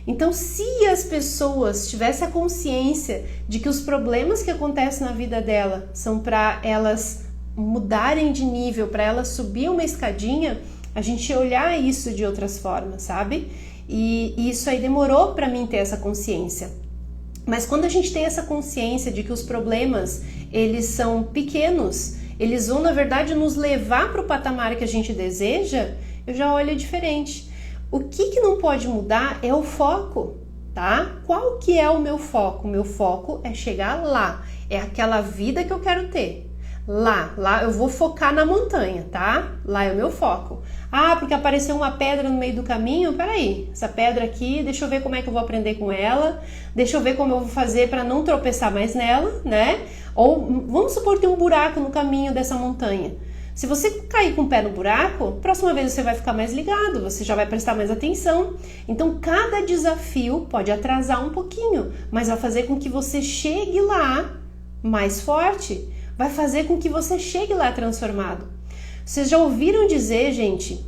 Então, se as pessoas tivessem a consciência de que os problemas que acontecem na vida dela são para elas mudarem de nível, para elas subir uma escadinha, a gente ia olhar isso de outras formas, sabe? E isso aí demorou para mim ter essa consciência. Mas quando a gente tem essa consciência de que os problemas, eles são pequenos, eles vão, na verdade, nos levar para o patamar que a gente deseja, eu já olho diferente. O que não pode mudar é o foco, tá? Qual que é o meu foco? O meu foco é chegar lá, é aquela vida que eu quero ter. Lá eu vou focar na montanha, tá? Lá é o meu foco. Ah, porque apareceu uma pedra no meio do caminho? Peraí, essa pedra aqui, deixa eu ver como é que eu vou aprender com ela, deixa eu ver como eu vou fazer para não tropeçar mais nela, né? Ou vamos supor que tem um buraco no caminho dessa montanha. Se você cair com o pé no buraco, próxima vez você vai ficar mais ligado, você já vai prestar mais atenção. Então, cada desafio pode atrasar um pouquinho, mas vai fazer com que você chegue lá mais forte, vai fazer com que você chegue lá transformado. Vocês já ouviram dizer, gente,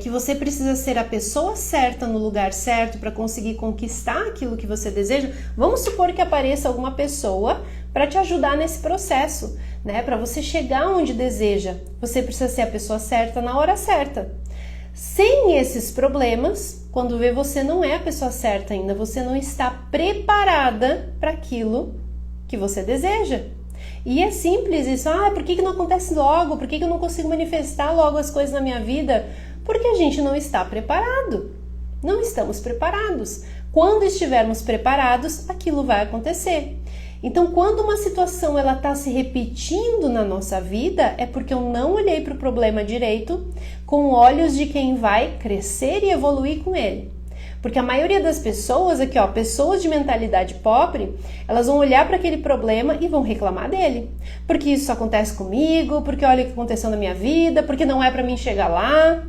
que você precisa ser a pessoa certa no lugar certo para conseguir conquistar aquilo que você deseja? Vamos supor que apareça alguma pessoa para te ajudar nesse processo, né? Para você chegar onde deseja, você precisa ser a pessoa certa na hora certa. Sem esses problemas, quando vê você não é a pessoa certa ainda, você não está preparada para aquilo que você deseja. E é simples isso, por que não acontece logo? Por que eu não consigo manifestar logo as coisas na minha vida? Porque a gente não está preparado, não estamos preparados. Quando estivermos preparados, aquilo vai acontecer. Então, quando uma situação ela está se repetindo na nossa vida, é porque eu não olhei para o problema direito com olhos de quem vai crescer e evoluir com ele. Porque a maioria das pessoas aqui, pessoas de mentalidade pobre, elas vão olhar para aquele problema e vão reclamar dele. Porque isso acontece comigo, porque olha o que aconteceu na minha vida, porque não é para mim chegar lá.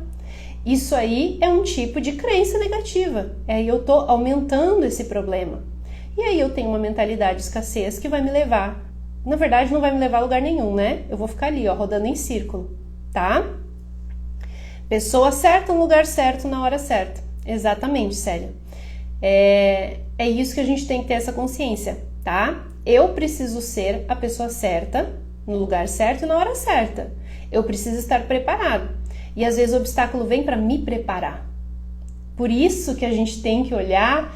Isso aí é um tipo de crença negativa. Aí eu tô aumentando esse problema. E aí eu tenho uma mentalidade de escassez que vai me levar. Na verdade, não vai me levar a lugar nenhum, né? Eu vou ficar ali, rodando em círculo, tá? Pessoa certa no lugar certo na hora certa. Exatamente, Célia. É isso que a gente tem que ter essa consciência, tá? Eu preciso ser a pessoa certa, no lugar certo e na hora certa. Eu preciso estar preparado. E às vezes o obstáculo vem para me preparar. Por isso que a gente tem que olhar,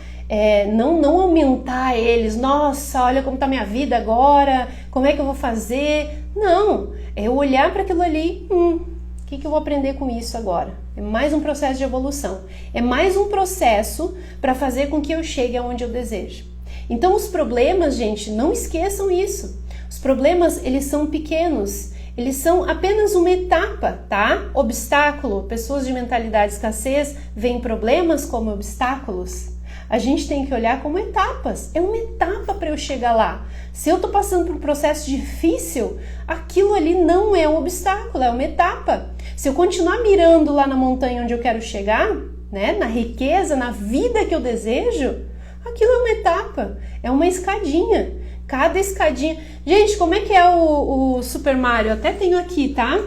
não aumentar eles. Nossa, olha como tá minha vida agora, como é que eu vou fazer? Não, é eu olhar para aquilo ali, o que eu vou aprender com isso agora? É mais um processo de evolução. É mais um processo para fazer com que eu chegue aonde eu desejo. Então os problemas, gente, não esqueçam isso. Os problemas, eles são pequenos. Eles são apenas uma etapa, tá? Obstáculo, pessoas de mentalidade escassez veem problemas como obstáculos. A gente tem que olhar como etapas. É uma etapa para eu chegar lá. Se eu tô passando por um processo difícil, aquilo ali não é um obstáculo, é uma etapa. Se eu continuar mirando lá na montanha onde eu quero chegar, né, na riqueza, na vida que eu desejo, aquilo é uma etapa, é uma escadinha. Cada escadinha... Gente, como é que é o Super Mario? Eu até tenho aqui, tá?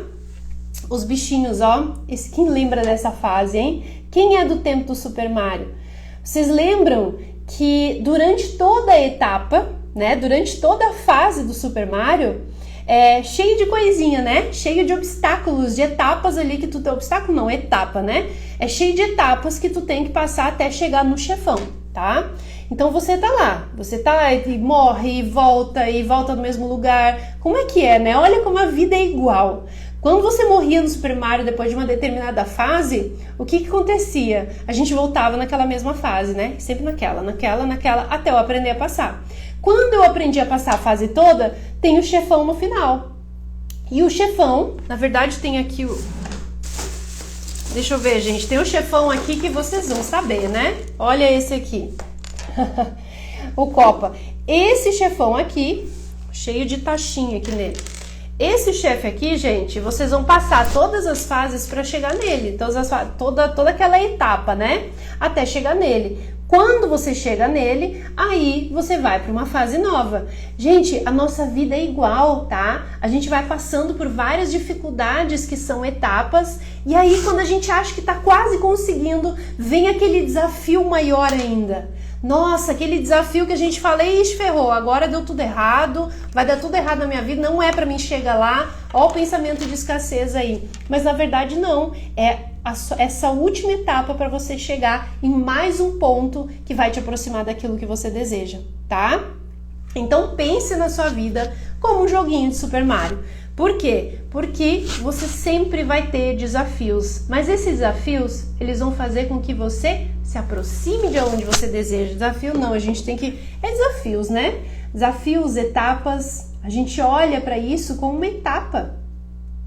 Os bichinhos, ó. Quem lembra dessa fase, hein? Quem é do tempo do Super Mario? Vocês lembram que durante toda a etapa, né? Durante toda a fase do Super Mario, é cheio de coisinha, né? Cheio de obstáculos, de etapas ali que tu tem... Obstáculo não, etapa, né? É cheio de etapas que tu tem que passar até chegar no chefão. tá? Então você tá lá e morre e volta no mesmo lugar. Como é que é, né? Olha como a vida é igual. Quando você morria no Super Mario depois de uma determinada fase, o que acontecia? A gente voltava naquela mesma fase, né? Sempre naquela, até eu aprender a passar. Quando eu aprendi a passar a fase toda, tem o chefão no final. E o chefão, na verdade tem aqui o... Deixa eu ver, gente. Tem o chefão aqui que vocês vão saber, né? Olha esse aqui. O Copa. Esse chefão aqui, cheio de tachinha aqui nele. Esse chefe aqui, gente, vocês vão passar todas as fases para chegar nele. Então, toda aquela etapa, né? Até chegar nele. Quando você chega nele, aí você vai para uma fase nova. Gente, a nossa vida é igual, tá? A gente vai passando por várias dificuldades que são etapas. E aí, quando a gente acha que tá quase conseguindo, vem aquele desafio maior ainda. Nossa, aquele desafio que a gente fala, ixi, ferrou, agora deu tudo errado, vai dar tudo errado na minha vida, não é pra mim chegar lá, ó o pensamento de escassez aí. Mas na verdade não, é essa última etapa para você chegar em mais um ponto que vai te aproximar daquilo que você deseja, tá? Então pense na sua vida como um joguinho de Super Mario. Por quê? Porque você sempre vai ter desafios, mas esses desafios, eles vão fazer com que você se aproxime de onde você deseja. Desafio não, a gente tem que... É desafios, né? Desafios, etapas, a gente olha para isso como uma etapa.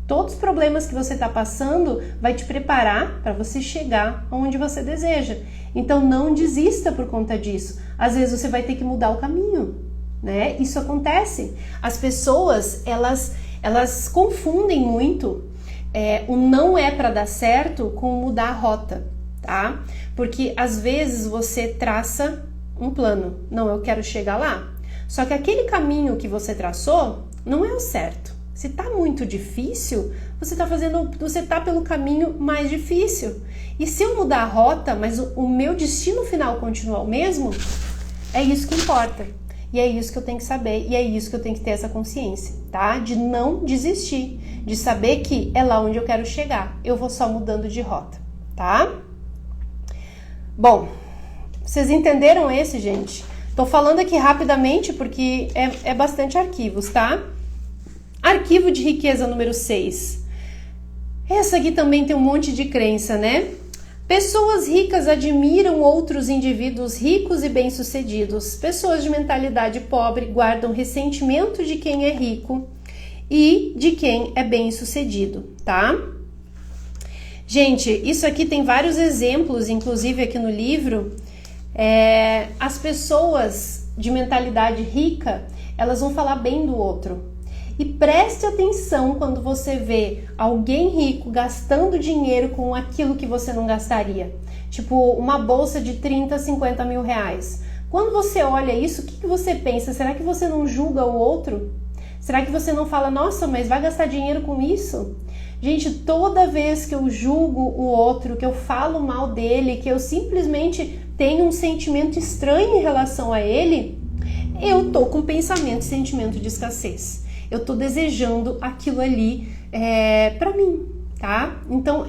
Todos os problemas que você está passando vai te preparar para você chegar onde você deseja. Então não desista por conta disso. Às vezes você vai ter que mudar o caminho, né? Isso acontece. As pessoas, elas confundem muito o não é para dar certo com mudar a rota, tá? Porque às vezes você traça um plano. Não, eu quero chegar lá. Só que aquele caminho que você traçou não é o certo. Se tá muito difícil, você tá pelo caminho mais difícil. E se eu mudar a rota, mas o meu destino final continuar o mesmo, é isso que importa. E é isso que eu tenho que saber, e é isso que eu tenho que ter essa consciência, tá? De não desistir, de saber que é lá onde eu quero chegar. Eu vou só mudando de rota, tá? Bom, vocês entenderam esse, gente? Tô falando aqui rapidamente porque é bastante arquivos, tá? Arquivo de riqueza número 6. Essa aqui também tem um monte de crença, né? Pessoas ricas admiram outros indivíduos ricos e bem-sucedidos. Pessoas de mentalidade pobre guardam ressentimento de quem é rico e de quem é bem-sucedido, tá? Gente, isso aqui tem vários exemplos, inclusive aqui no livro. As pessoas de mentalidade rica, elas vão falar bem do outro. E preste atenção quando você vê alguém rico gastando dinheiro com aquilo que você não gastaria. Tipo, uma bolsa de 30, 50 mil reais. Quando você olha isso, o que você pensa? Será que você não julga o outro? Será que você não fala, nossa, mas vai gastar dinheiro com isso? Gente, toda vez que eu julgo o outro, que eu falo mal dele, que eu simplesmente tenho um sentimento estranho em relação a ele, eu tô com pensamento e sentimento de escassez. Eu tô desejando aquilo ali pra mim, tá? Então,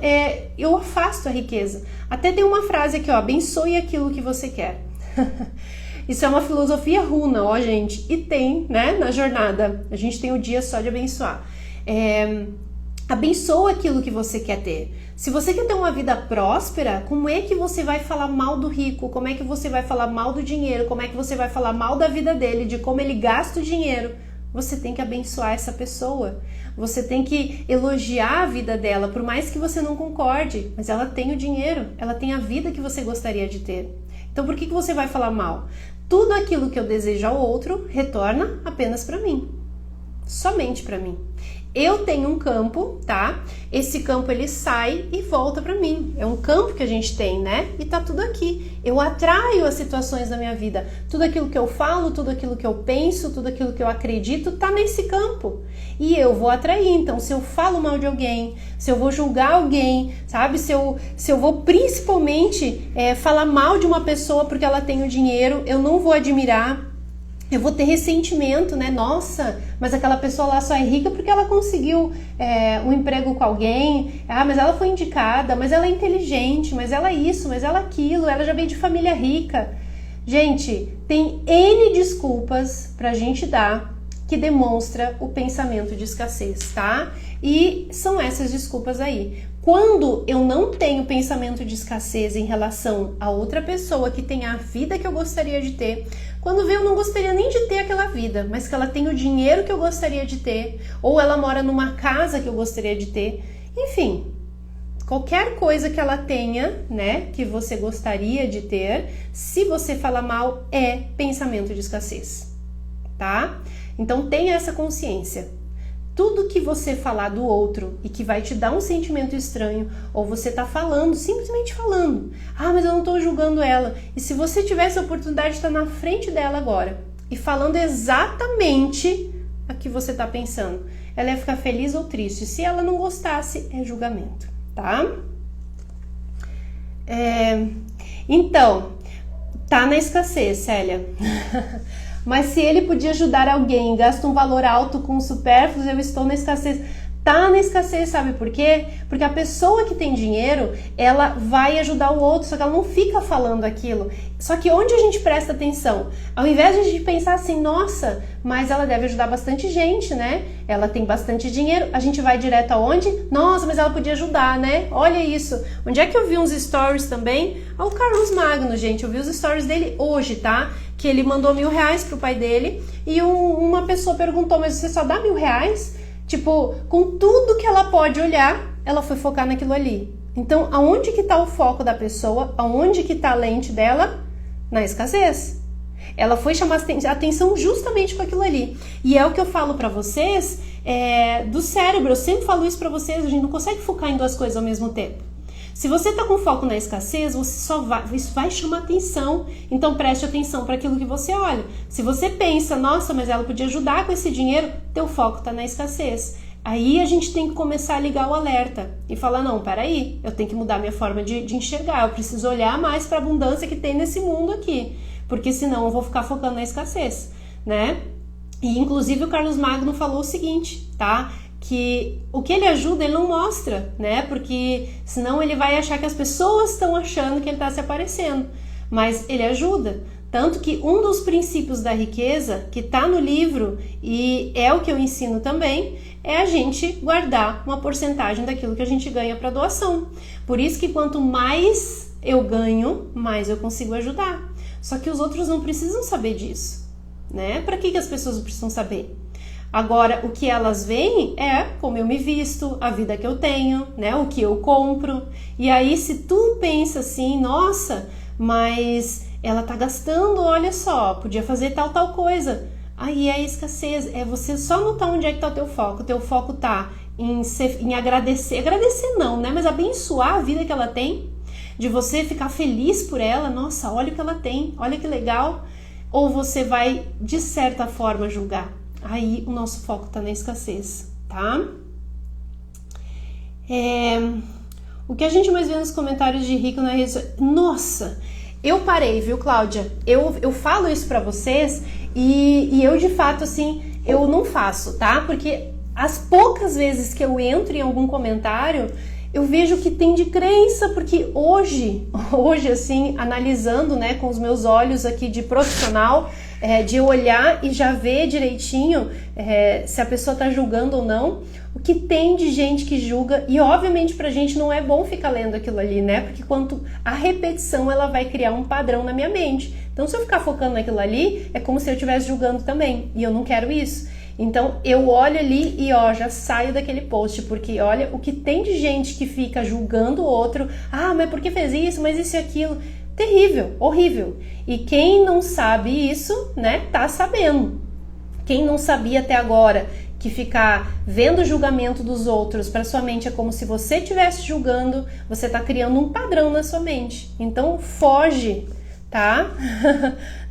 eu afasto a riqueza. Até tem uma frase aqui, ó, abençoe aquilo que você quer. Isso é uma filosofia runa, ó, gente. E tem, né, na jornada. A gente tem o dia só de abençoar. Abençoa aquilo que você quer ter. Se você quer ter uma vida próspera, como é que você vai falar mal do rico? Como é que você vai falar mal do dinheiro? Como é que você vai falar mal da vida dele, de como ele gasta o dinheiro? Você tem que abençoar essa pessoa. Você tem que elogiar a vida dela, por mais que você não concorde. Mas ela tem o dinheiro, ela tem a vida que você gostaria de ter. Então por que você vai falar mal? Tudo aquilo que eu desejo ao outro retorna apenas para mim. Somente para mim. Eu tenho um campo, tá? Esse campo ele sai e volta para mim. É um campo que a gente tem, né? E tá tudo aqui. Eu atraio as situações da minha vida. Tudo aquilo que eu falo, tudo aquilo que eu penso, tudo aquilo que eu acredito tá nesse campo. E eu vou atrair. Então, se eu falo mal de alguém, se eu vou julgar alguém, sabe? Se eu vou principalmente falar mal de uma pessoa porque ela tem o dinheiro, eu não vou admirar. Eu vou ter ressentimento, né? Nossa, mas aquela pessoa lá só é rica porque ela conseguiu um emprego com alguém. Ah, mas ela foi indicada, mas ela é inteligente, mas ela é isso, mas ela é aquilo, ela já veio de família rica. Gente, tem N desculpas pra gente dar que demonstra o pensamento de escassez, tá? E são essas desculpas aí. Quando eu não tenho pensamento de escassez em relação a outra pessoa que tem a vida que eu gostaria de ter, quando vê eu não gostaria nem de ter aquela vida, mas que ela tem o dinheiro que eu gostaria de ter, ou ela mora numa casa que eu gostaria de ter, enfim, qualquer coisa que ela tenha, né, que você gostaria de ter, se você fala mal, é pensamento de escassez, tá? Então tenha essa consciência. Tudo que você falar do outro e que vai te dar um sentimento estranho, ou você tá falando, simplesmente falando, mas eu não tô julgando ela. E se você tivesse a oportunidade de estar na frente dela agora e falando exatamente o que você tá pensando, ela ia ficar feliz ou triste. Se ela não gostasse, é julgamento, tá? Então, tá na escassez, Célia. Mas se ele podia ajudar alguém, gasta um valor alto com supérfluos, eu estou na escassez. Tá na escassez, sabe por quê? Porque a pessoa que tem dinheiro, ela vai ajudar o outro, só que ela não fica falando aquilo. Só que onde a gente presta atenção? Ao invés de a gente pensar assim, nossa, mas ela deve ajudar bastante gente, né? Ela tem bastante dinheiro, a gente vai direto aonde? Nossa, mas ela podia ajudar, né? Olha isso. Onde é que eu vi uns stories também? O Carlos Magno, gente, eu vi os stories dele hoje, tá? Que ele mandou R$1.000 pro pai dele e uma pessoa perguntou, mas você só dá R$1.000? Tipo, com tudo que ela pode olhar, ela foi focar naquilo ali. Então, aonde que tá o foco da pessoa? Aonde que tá a lente dela? Na escassez. Ela foi chamar atenção justamente com aquilo ali. E é o que eu falo pra vocês do cérebro. Eu sempre falo isso pra vocês, a gente não consegue focar em duas coisas ao mesmo tempo. Se você tá com foco na escassez, isso vai chamar atenção. Então preste atenção para aquilo que você olha. Se você pensa, nossa, mas ela podia ajudar com esse dinheiro, teu foco tá na escassez. Aí a gente tem que começar a ligar o alerta e falar, não, peraí, eu tenho que mudar minha forma de enxergar, eu preciso olhar mais para a abundância que tem nesse mundo aqui, porque senão eu vou ficar focando na escassez, né? E inclusive o Carlos Magno falou o seguinte, tá? Que o que ele ajuda, ele não mostra, né? Porque senão ele vai achar que as pessoas estão achando que ele está se aparecendo. Mas ele ajuda. Tanto que um dos princípios da riqueza, que está no livro, e é o que eu ensino também, é a gente guardar uma porcentagem daquilo que a gente ganha para doação. Por isso que quanto mais eu ganho, mais eu consigo ajudar. Só que os outros não precisam saber disso, né? Para que as pessoas precisam saber? Agora, o que elas veem é como eu me visto, a vida que eu tenho, né? O que eu compro. E aí, se tu pensa assim, nossa, mas ela tá gastando, olha só, podia fazer tal coisa. Aí é a escassez, é você só notar onde é que tá o teu foco. O teu foco tá em agradecer não, né? Mas abençoar a vida que ela tem, de você ficar feliz por ela, nossa, olha o que ela tem, olha que legal. Ou você vai, de certa forma, julgar. Aí o nosso foco tá na escassez, tá? O que a gente mais vê nos comentários de rico na rede social... Nossa, eu parei, viu, Cláudia? Eu falo isso pra vocês e eu, de fato, assim, eu não faço, tá? Porque as poucas vezes que eu entro em algum comentário, eu vejo que tem de crença, porque hoje assim, analisando, né, com os meus olhos aqui de profissional, de olhar e já ver direitinho se a pessoa tá julgando ou não, o que tem de gente que julga, e obviamente pra gente não é bom ficar lendo aquilo ali, né, porque quanto a repetição, ela vai criar um padrão na minha mente. Então, se eu ficar focando naquilo ali, é como se eu estivesse julgando também, e eu não quero isso. Então, eu olho ali e já saio daquele post, porque olha o que tem de gente que fica julgando o outro, mas por que fez isso, mas isso e aquilo, terrível, horrível. E quem não sabe isso, né, tá sabendo. Quem não sabia até agora que ficar vendo o julgamento dos outros para sua mente é como se você estivesse julgando, você tá criando um padrão na sua mente. Então, foge, tá?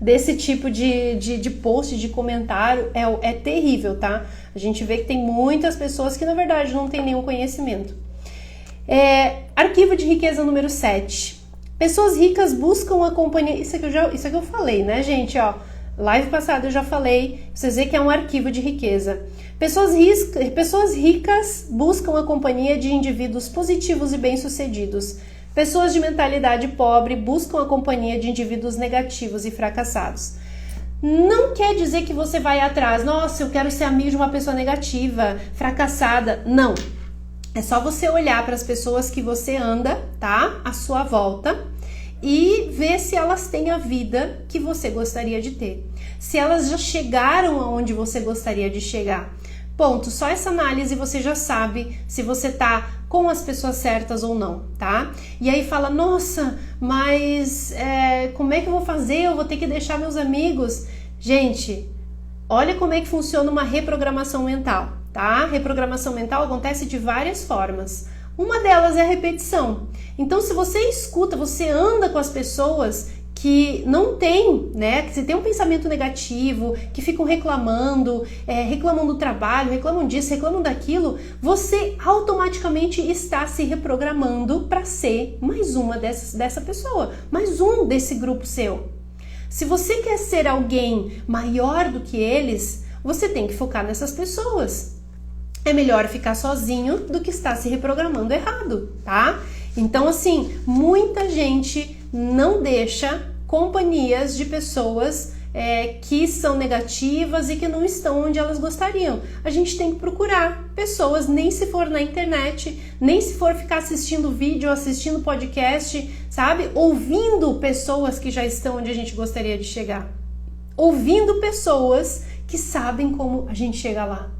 Desse tipo de post, de comentário, é terrível, tá? A gente vê que tem muitas pessoas que, na verdade, não tem nenhum conhecimento. Arquivo de riqueza número 7. Pessoas ricas buscam a companhia... Isso aqui eu falei, né, gente? Live passada eu já falei. Vocês veem que é um arquivo de riqueza. Pessoas ricas buscam a companhia de indivíduos positivos e bem-sucedidos. Pessoas de mentalidade pobre buscam a companhia de indivíduos negativos e fracassados. Não quer dizer que você vai atrás, nossa, eu quero ser amigo de uma pessoa negativa, fracassada. Não. É só você olhar para as pessoas que você anda, tá? À sua volta e ver se elas têm a vida que você gostaria de ter. Se elas já chegaram aonde você gostaria de chegar. Ponto. Só essa análise você já sabe se você tá com as pessoas certas ou não, tá? E aí fala, nossa, mas como é que eu vou fazer? Eu vou ter que deixar meus amigos. Gente, olha como é que funciona uma reprogramação mental, tá? Reprogramação mental acontece de várias formas. Uma delas é a repetição. Então, se você escuta, você anda com as pessoas que não tem, né, que você tem um pensamento negativo, que ficam reclamando, reclamam do trabalho, reclamam disso, reclamam daquilo, você automaticamente está se reprogramando para ser mais uma dessa pessoa, mais um desse grupo seu. Se você quer ser alguém maior do que eles, você tem que focar nessas pessoas. É melhor ficar sozinho do que estar se reprogramando errado, tá? Então, assim, muita gente não deixa companhias de pessoas que são negativas e que não estão onde elas gostariam. A gente tem que procurar pessoas, nem se for na internet, nem se for ficar assistindo vídeo, assistindo podcast, sabe? Ouvindo pessoas que já estão onde a gente gostaria de chegar. Ouvindo pessoas que sabem como a gente chega lá.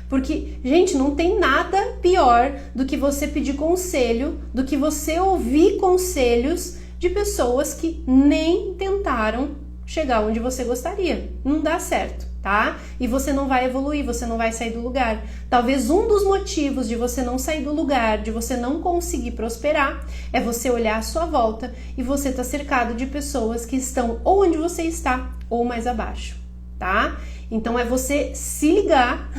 Porque, gente, não tem nada pior do que você pedir conselho, do que você ouvir conselhos de pessoas que nem tentaram chegar onde você gostaria. Não dá certo, tá? E você não vai evoluir, você não vai sair do lugar. Talvez um dos motivos de você não sair do lugar, de você não conseguir prosperar, é você olhar à sua volta e você estar cercado de pessoas que estão ou onde você está ou mais abaixo, tá? Então é você se ligar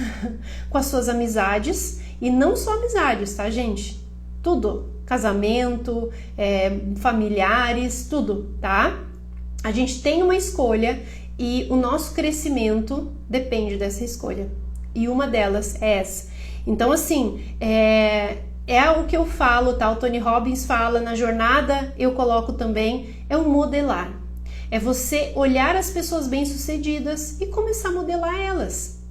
com as suas amizades e não só amizades, tá, gente? Tudo. Casamento, familiares, tudo, tá? A gente tem uma escolha e o nosso crescimento depende dessa escolha. E uma delas é essa. Então, assim, é o que eu falo, tá? O Tony Robbins fala, na jornada eu coloco também, é o modelar. É você olhar as pessoas bem-sucedidas e começar a modelar elas.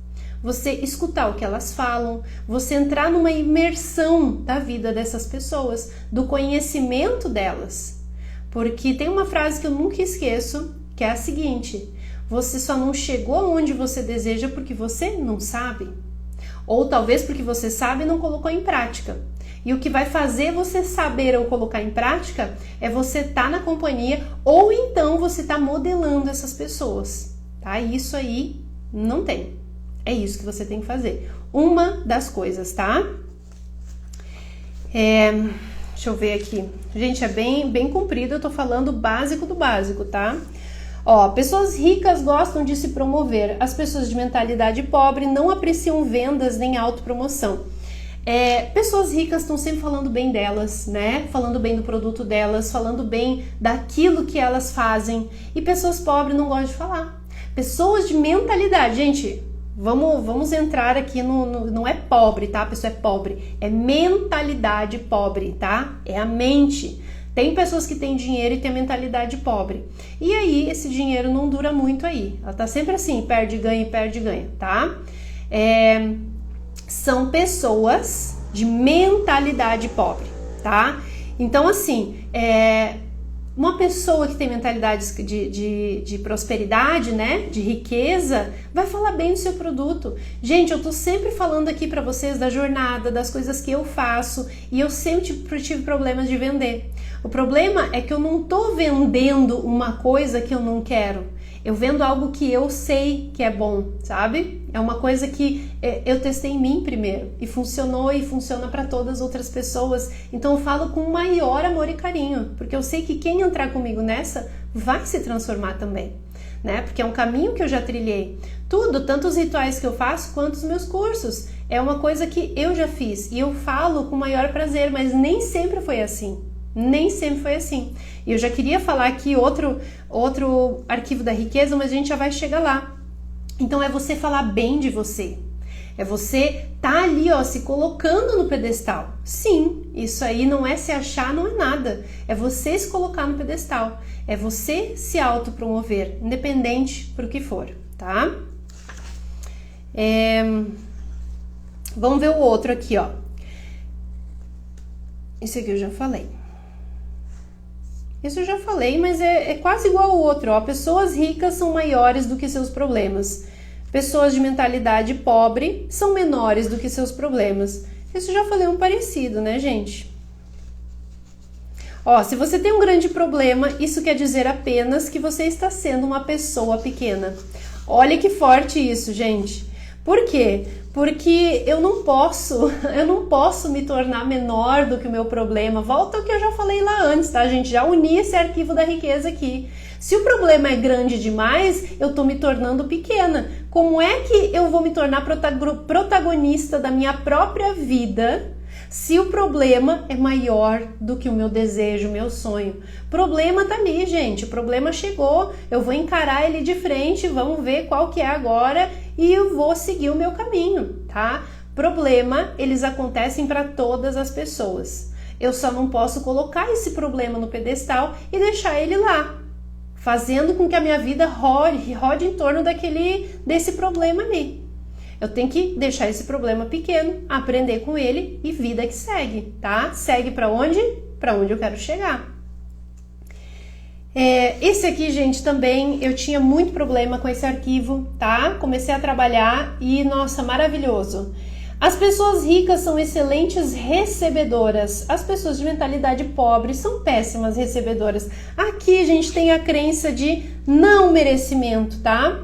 Você escutar o que elas falam, você entrar numa imersão da vida dessas pessoas, do conhecimento delas. Porque tem uma frase que eu nunca esqueço, que é a seguinte: você só não chegou onde você deseja porque você não sabe. Ou talvez porque você sabe e não colocou em prática. E o que vai fazer você saber ou colocar em prática é você estar na companhia ou então você estar modelando essas pessoas, tá? E isso aí não tem. É isso que você tem que fazer. Uma das coisas, tá? Deixa eu ver aqui. Gente, é bem comprido, eu tô falando o básico do básico, tá? Ó, pessoas ricas gostam de se promover. As pessoas de mentalidade pobre não apreciam vendas nem autopromoção. Pessoas ricas estão sempre falando bem delas, né? Falando bem do produto delas, falando bem daquilo que elas fazem. E pessoas pobres não gostam de falar. Pessoas de mentalidade, gente, vamos entrar aqui não é pobre, tá? A pessoa é pobre, é mentalidade pobre, tá? É a mente. Tem pessoas que têm dinheiro e têm mentalidade pobre. E aí, esse dinheiro não dura muito aí. Ela tá sempre assim, perde, ganha, tá? São pessoas de mentalidade pobre, tá? Então, assim, uma pessoa que tem mentalidade de prosperidade, né, de riqueza, vai falar bem do seu produto. Gente, eu tô sempre falando aqui pra vocês da jornada, das coisas que eu faço, e eu sempre tive problemas de vender. O problema é que eu não tô vendendo uma coisa que eu não quero. Eu vendo algo que eu sei que é bom, sabe? É uma coisa que eu testei em mim primeiro e funcionou e funciona para todas as outras pessoas. Então eu falo com maior amor e carinho, porque eu sei que quem entrar comigo nessa vai se transformar também, né? Porque é um caminho que eu já trilhei. Tudo, tanto os rituais que eu faço quanto os meus cursos. É uma coisa que eu já fiz e eu falo com maior prazer, mas nem sempre foi assim. Nem sempre foi assim. E eu já queria falar aqui outro arquivo da riqueza, mas a gente já vai chegar lá. Então é você falar bem de você. É você tá ali, ó, se colocando no pedestal. Sim, isso aí não é se achar, não é nada. É você se colocar no pedestal. É você se autopromover, independente pro que for, tá? Vamos ver o outro aqui, ó. Esse aqui eu já falei. Isso eu já falei, mas é quase igual ao outro, ó. Pessoas ricas são maiores do que seus problemas. Pessoas de mentalidade pobre são menores do que seus problemas. Isso eu já falei um parecido, né, gente? Ó, se você tem um grande problema, isso quer dizer apenas que você está sendo uma pessoa pequena. Olha que forte isso, gente. Por quê? Porque eu não posso me tornar menor do que o meu problema. Volta ao que eu já falei lá antes, tá, gente? Já uni esse arquivo da riqueza aqui. Se o problema é grande demais, eu tô me tornando pequena. Como é que eu vou me tornar protagonista da minha própria vida se o problema é maior do que o meu desejo, o meu sonho? Problema tá ali, gente. O problema chegou. Eu vou encarar ele de frente, vamos ver qual que é agora e eu vou seguir o meu caminho, tá? Problema, eles acontecem para todas as pessoas. Eu só não posso colocar esse problema no pedestal e deixar ele lá, fazendo com que a minha vida rode em torno desse problema ali. Eu tenho que deixar esse problema pequeno, aprender com ele e vida que segue, tá? Segue para onde? Para onde eu quero chegar. Esse aqui, gente, também eu tinha muito problema com esse arquivo, tá? Comecei a trabalhar e, nossa, maravilhoso. As pessoas ricas são excelentes recebedoras. As pessoas de mentalidade pobre são péssimas recebedoras. Aqui a gente tem a crença de não merecimento, tá?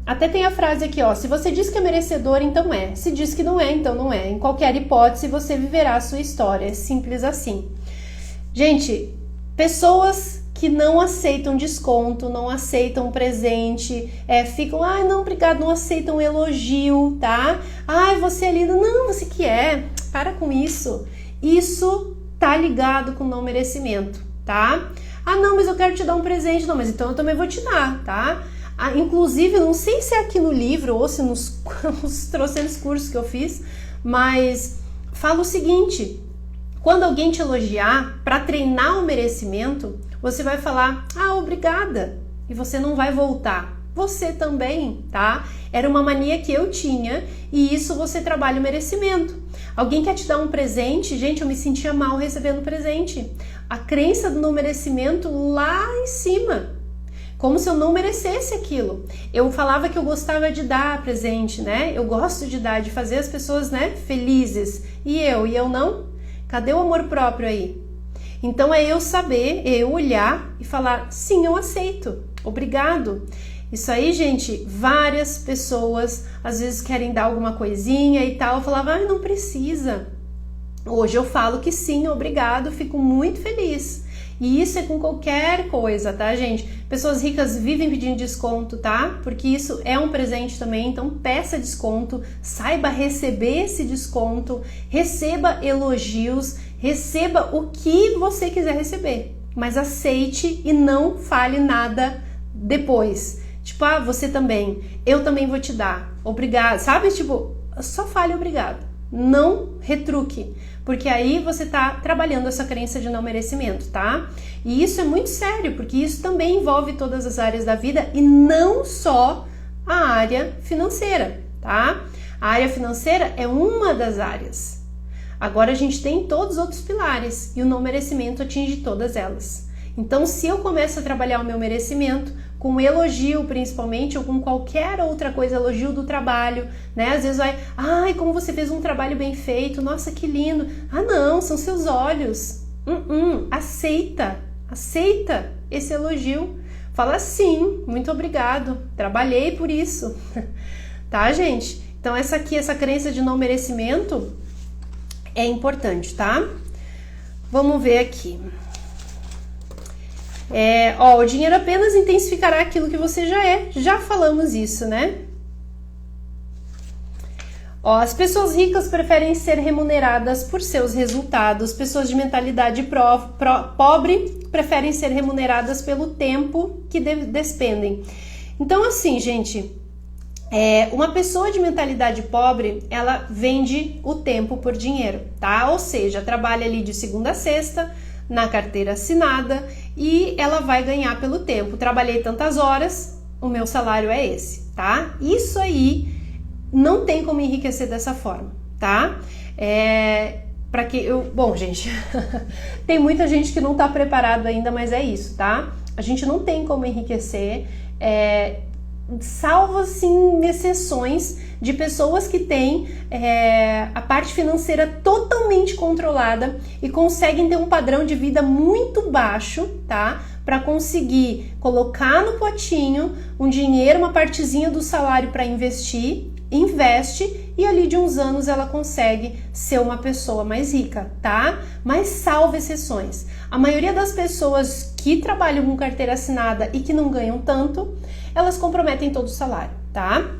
Até tem a frase aqui, ó. Se você diz que é merecedor, então é. Se diz que não é, então não é. Em qualquer hipótese, você viverá a sua história. É simples assim. Gente, pessoas que não aceitam desconto, não aceitam presente, ficam, ai, não, obrigado, não aceitam elogio, tá? Ai, você é linda. Não, você que é. Para com isso. Isso tá ligado com não merecimento, tá? Ah, não, mas eu quero te dar um presente. Não, mas então eu também vou te dar, tá? Inclusive, não sei se é aqui no livro ou se nos trocentos cursos que eu fiz, mas fala o seguinte: quando alguém te elogiar, para treinar o merecimento, você vai falar, ah, obrigada, e você não vai voltar. Você também, tá? Era uma mania que eu tinha e isso você trabalha o merecimento. Alguém quer te dar um presente, gente, eu me sentia mal recebendo presente. A crença do não merecimento lá em cima. Como se eu não merecesse aquilo. Eu falava que eu gostava de dar presente, né? Eu gosto de dar, de fazer as pessoas, né, felizes. E eu não? Cadê o amor próprio aí? Então é eu saber, eu olhar e falar, sim, eu aceito, obrigado. Isso aí, gente, várias pessoas às vezes querem dar alguma coisinha e tal. Eu falava, ai, não precisa. Hoje eu falo que sim, obrigado, fico muito feliz. E isso é com qualquer coisa, tá, gente? Pessoas ricas vivem pedindo desconto, tá? Porque isso é um presente também, então peça desconto, saiba receber esse desconto, receba elogios, receba o que você quiser receber, mas aceite e não fale nada depois. Tipo, ah, você também, eu também vou te dar, obrigado, sabe? Tipo, só fale obrigado, não retruque. Porque aí você tá trabalhando essa crença de não merecimento, tá? E isso é muito sério, porque isso também envolve todas as áreas da vida e não só a área financeira, tá? A área financeira é uma das áreas. Agora a gente tem todos os outros pilares e o não merecimento atinge todas elas. Então, se eu começo a trabalhar o meu merecimento com elogio, principalmente, ou com qualquer outra coisa, elogio do trabalho, né? Às vezes vai, ai, como você fez um trabalho bem feito, nossa, que lindo. Ah, não, são seus olhos. Aceita esse elogio. Fala sim, muito obrigado, trabalhei por isso. Tá, gente? Então, essa crença de não merecimento é importante, tá? Vamos ver aqui. O dinheiro apenas intensificará aquilo que você já é. Já falamos isso, né? As pessoas ricas preferem ser remuneradas por seus resultados. Pessoas de mentalidade pobre preferem ser remuneradas pelo tempo que despendem. Então, assim, gente, Uma pessoa de mentalidade pobre, ela vende o tempo por dinheiro, tá? Ou seja, trabalha ali de segunda a sexta, na carteira assinada, e ela vai ganhar pelo tempo. Trabalhei tantas horas, o meu salário é esse, tá? Isso aí não tem como enriquecer dessa forma, tá? Bom, gente, tem muita gente que não tá preparado ainda, mas é isso, tá? A gente não tem como enriquecer, salvo assim exceções de pessoas que têm a parte financeira totalmente controlada e conseguem ter um padrão de vida muito baixo, tá? Para conseguir colocar no potinho um dinheiro, uma partezinha do salário para investir, investe e ali de uns anos ela consegue ser uma pessoa mais rica, tá? Mas salvo exceções. A maioria das pessoas que trabalham com carteira assinada e que não ganham tanto, elas comprometem todo o salário, tá?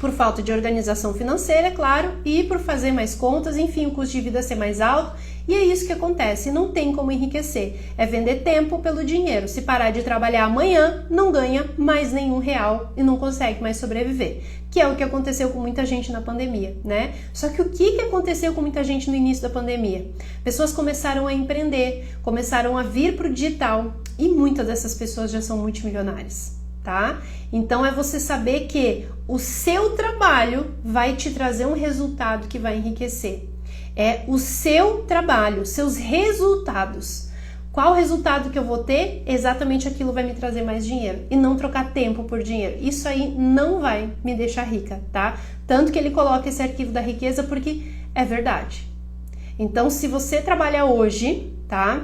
Por falta de organização financeira, é claro, e por fazer mais contas, enfim, o custo de vida ser mais alto, e é isso que acontece, não tem como enriquecer, é vender tempo pelo dinheiro. Se parar de trabalhar amanhã, não ganha mais nenhum real e não consegue mais sobreviver, que é o que aconteceu com muita gente na pandemia, né? Só que o que aconteceu com muita gente no início da pandemia? Pessoas começaram a empreender, começaram a vir para o digital, e muitas dessas pessoas já são multimilionárias. Tá? Então é você saber que o seu trabalho vai te trazer um resultado que vai enriquecer. É o seu trabalho, seus resultados. Qual resultado que eu vou ter? Exatamente aquilo vai me trazer mais dinheiro. E não trocar tempo por dinheiro. Isso aí não vai me deixar rica, tá? Tanto que ele coloca esse arquivo da riqueza porque é verdade. Então, se você trabalha hoje, tá?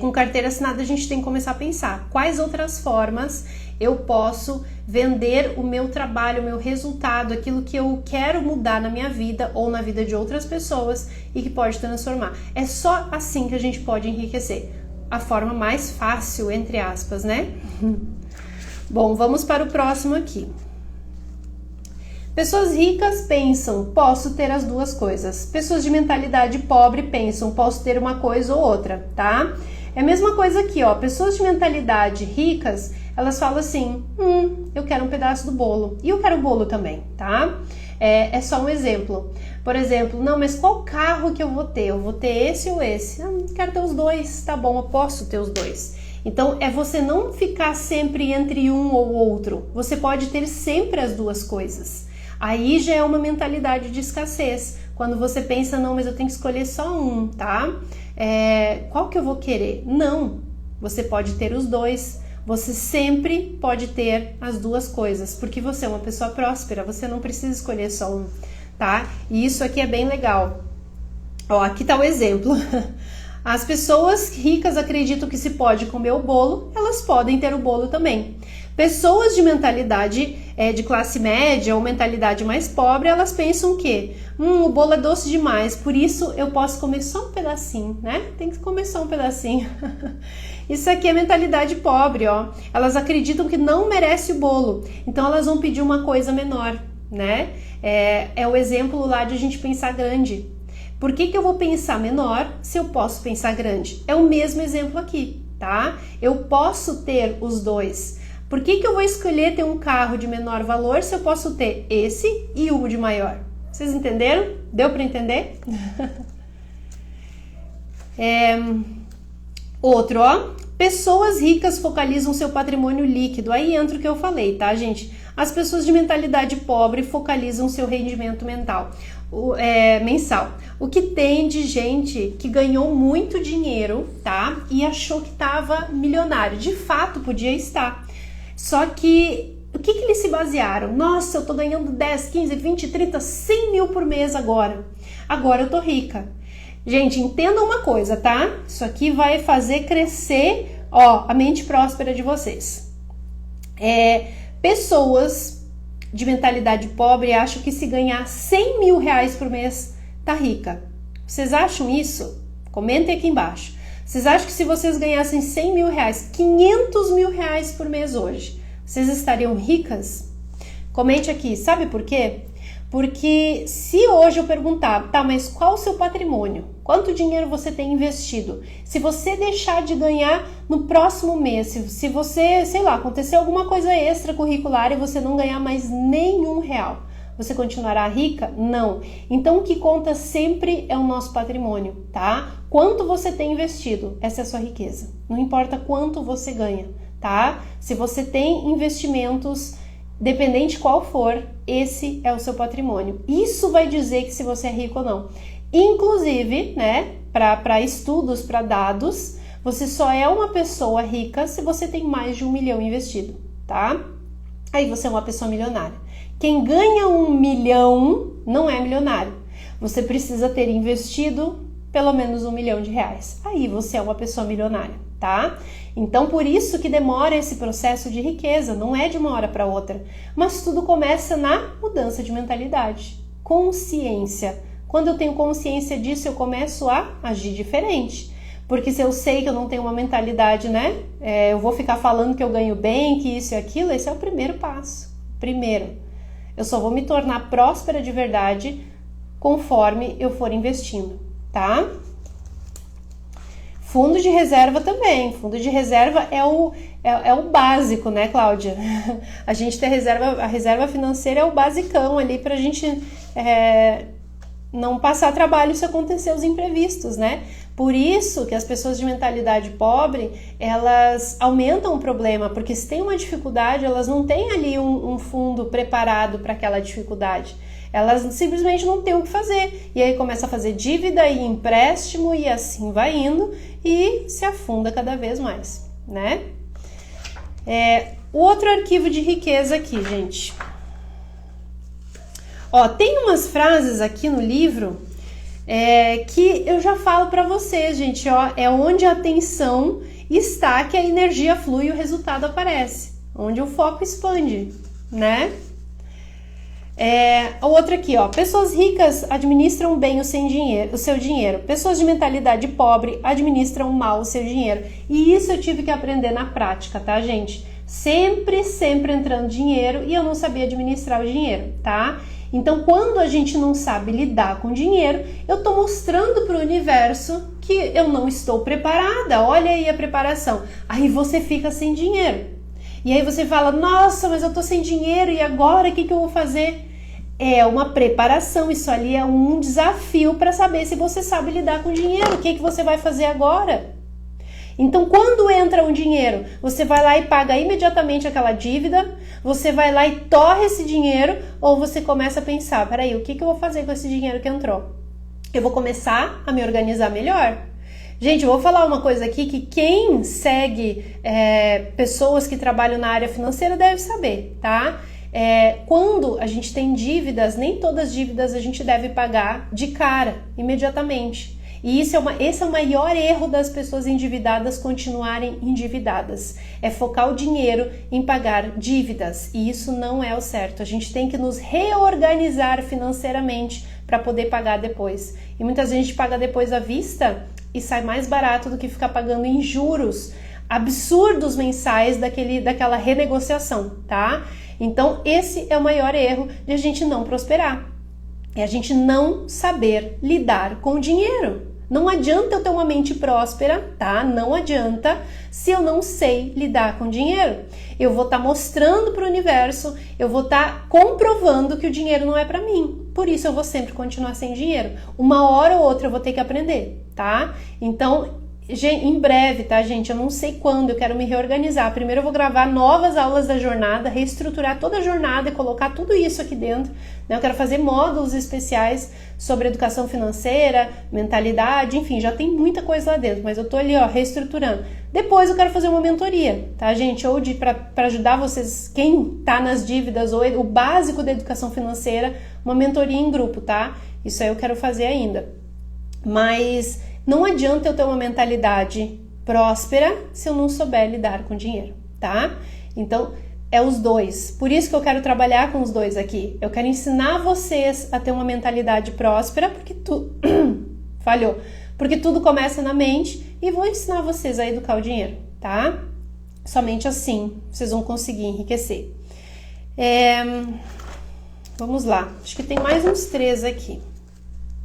Com carteira assinada, a gente tem que começar a pensar quais outras formas eu posso vender o meu trabalho, o meu resultado, aquilo que eu quero mudar na minha vida ou na vida de outras pessoas e que pode transformar. É só assim que a gente pode enriquecer. A forma mais fácil, entre aspas, né? Bom, vamos para o próximo aqui. Pessoas ricas pensam, posso ter as duas coisas. Pessoas de mentalidade pobre pensam, posso ter uma coisa ou outra, tá? É a mesma coisa aqui, ó. Pessoas de mentalidade ricas, elas falam assim, eu quero um pedaço do bolo. E eu quero o bolo também, tá? É só um exemplo. Por exemplo, não, mas qual carro que eu vou ter? Eu vou ter esse ou esse? Quero ter os dois, tá bom, eu posso ter os dois. Então, é você não ficar sempre entre um ou outro. Você pode ter sempre as duas coisas. Aí já é uma mentalidade de escassez. Quando você pensa, não, mas eu tenho que escolher só um, tá? Qual que eu vou querer? Não, você pode ter os dois. Você sempre pode ter as duas coisas, porque você é uma pessoa próspera, você não precisa escolher só um, tá? E isso aqui é bem legal. Ó, aqui tá o exemplo. As pessoas ricas acreditam que se pode comer o bolo, elas podem ter o bolo também. Pessoas de mentalidade de classe média ou mentalidade mais pobre, elas pensam que o bolo é doce demais, por isso eu posso comer só um pedacinho, né? Tem que comer só um pedacinho. Isso aqui é mentalidade pobre, ó. Elas acreditam que não merece o bolo, então elas vão pedir uma coisa menor, né? É o exemplo lá de a gente pensar grande. Por que eu vou pensar menor se eu posso pensar grande? É o mesmo exemplo aqui, tá? Eu posso ter os dois. Por que eu vou escolher ter um carro de menor valor se eu posso ter esse e o de maior? Vocês entenderam? Deu para entender? Outro, ó. Pessoas ricas focalizam seu patrimônio líquido. Aí entra o que eu falei, tá, gente? As pessoas de mentalidade pobre focalizam seu rendimento mensal. O que tem de gente que ganhou muito dinheiro, tá? E achou que estava milionário. De fato, podia estar. Só que, o que eles se basearam? Nossa, eu tô ganhando 10, 15, 20, 30, 100 mil por mês agora. Agora eu tô rica. Gente, entendam uma coisa, tá? Isso aqui vai fazer crescer, ó, a mente próspera de vocês. Pessoas de mentalidade pobre acham que se ganhar 100 mil reais por mês, tá rica. Vocês acham isso? Comentem aqui embaixo. Vocês acham que se vocês ganhassem 100 mil reais, 500 mil reais por mês hoje, vocês estariam ricas? Comente aqui, sabe por quê? Porque se hoje eu perguntar, tá, mas qual o seu patrimônio? Quanto dinheiro você tem investido? Se você deixar de ganhar no próximo mês, se você, sei lá, acontecer alguma coisa extracurricular e você não ganhar mais nenhum real, você continuará rica? Não. Então o que conta sempre é o nosso patrimônio, tá? Quanto você tem investido, essa é a sua riqueza. Não importa quanto você ganha, tá? Se você tem investimentos, dependente qual for, esse é o seu patrimônio. Isso vai dizer que se você é rico ou não. Inclusive, né, para estudos, para dados, você só é uma pessoa rica se você tem mais de 1 milhão investido, tá? Aí você é uma pessoa milionária. Quem ganha 1 milhão não é milionário. Você precisa ter investido pelo menos 1 milhão de reais. Aí você é uma pessoa milionária, tá? Então, por isso que demora esse processo de riqueza, não é de uma hora para outra. Mas tudo começa na mudança de mentalidade, consciência. Quando eu tenho consciência disso, eu começo a agir diferente. Porque se eu sei que eu não tenho uma mentalidade, né? Eu vou ficar falando que eu ganho bem, que isso e aquilo, esse é o primeiro passo. Primeiro, eu só vou me tornar próspera de verdade conforme eu for investindo, tá? Fundo de reserva também. Fundo de reserva é o básico, né, Cláudia? A gente tem a reserva financeira é o basicão ali pra gente não passar trabalho se acontecer os imprevistos, né? Por isso que as pessoas de mentalidade pobre, elas aumentam o problema, porque se tem uma dificuldade, elas não têm ali um fundo preparado para aquela dificuldade. Elas simplesmente não têm o que fazer. E aí começa a fazer dívida e empréstimo e assim vai indo e se afunda cada vez mais, né? O outro arquivo de riqueza aqui, gente. Ó, tem umas frases aqui no livro que eu já falo para vocês, gente, ó, é onde a atenção está que a energia flui e o resultado aparece, onde o foco expande, né? A outra aqui, ó, pessoas ricas administram bem o seu dinheiro, pessoas de mentalidade pobre administram mal o seu dinheiro, e isso eu tive que aprender na prática, tá, gente? Sempre entrando dinheiro e eu não sabia administrar o dinheiro, tá? Então, quando a gente não sabe lidar com dinheiro, eu tô mostrando para o universo que eu não estou preparada. Olha aí a preparação. Aí você fica sem dinheiro. E aí você fala, nossa, mas eu tô sem dinheiro e agora o que eu vou fazer? É uma preparação, isso ali é um desafio para saber se você sabe lidar com dinheiro. O que você vai fazer agora? Então, quando entra um dinheiro, você vai lá e paga imediatamente aquela dívida, você vai lá e torre esse dinheiro, ou você começa a pensar, peraí, o que eu vou fazer com esse dinheiro que entrou? Eu vou começar a me organizar melhor. Gente, eu vou falar uma coisa aqui que quem segue pessoas que trabalham na área financeira deve saber, tá? Quando a gente tem dívidas, nem todas as dívidas a gente deve pagar de cara, imediatamente. E esse é o maior erro das pessoas endividadas continuarem endividadas. É focar o dinheiro em pagar dívidas. E isso não é o certo. A gente tem que nos reorganizar financeiramente para poder pagar depois. E muitas vezes a gente paga depois à vista e sai mais barato do que ficar pagando em juros absurdos mensais daquela renegociação, tá? Então esse é o maior erro de a gente não prosperar. É a gente não saber lidar com o dinheiro. Não adianta eu ter uma mente próspera, tá? Não adianta se eu não sei lidar com dinheiro. Eu vou estar mostrando para o universo, eu vou estar comprovando que o dinheiro não é para mim. Por isso eu vou sempre continuar sem dinheiro. Uma hora ou outra eu vou ter que aprender, tá? Então, em breve, tá, gente? Eu não sei quando, eu quero me reorganizar. Primeiro eu vou gravar novas aulas da jornada, reestruturar toda a jornada e colocar tudo isso aqui dentro, né? Eu quero fazer módulos especiais sobre educação financeira, mentalidade, enfim, já tem muita coisa lá dentro, mas eu tô ali, ó, reestruturando. Depois eu quero fazer uma mentoria, tá, gente? Ou para ajudar vocês, quem tá nas dívidas, ou o básico da educação financeira, uma mentoria em grupo, tá? Isso aí eu quero fazer ainda. Mas não adianta eu ter uma mentalidade próspera se eu não souber lidar com dinheiro, tá? Então, é os dois. Por isso que eu quero trabalhar com os dois aqui. Eu quero ensinar vocês a ter uma mentalidade próspera, porque falhou. Porque tudo começa na mente, e vou ensinar vocês a educar o dinheiro, tá? Somente assim vocês vão conseguir enriquecer. Vamos lá. Acho que tem mais uns 3 aqui.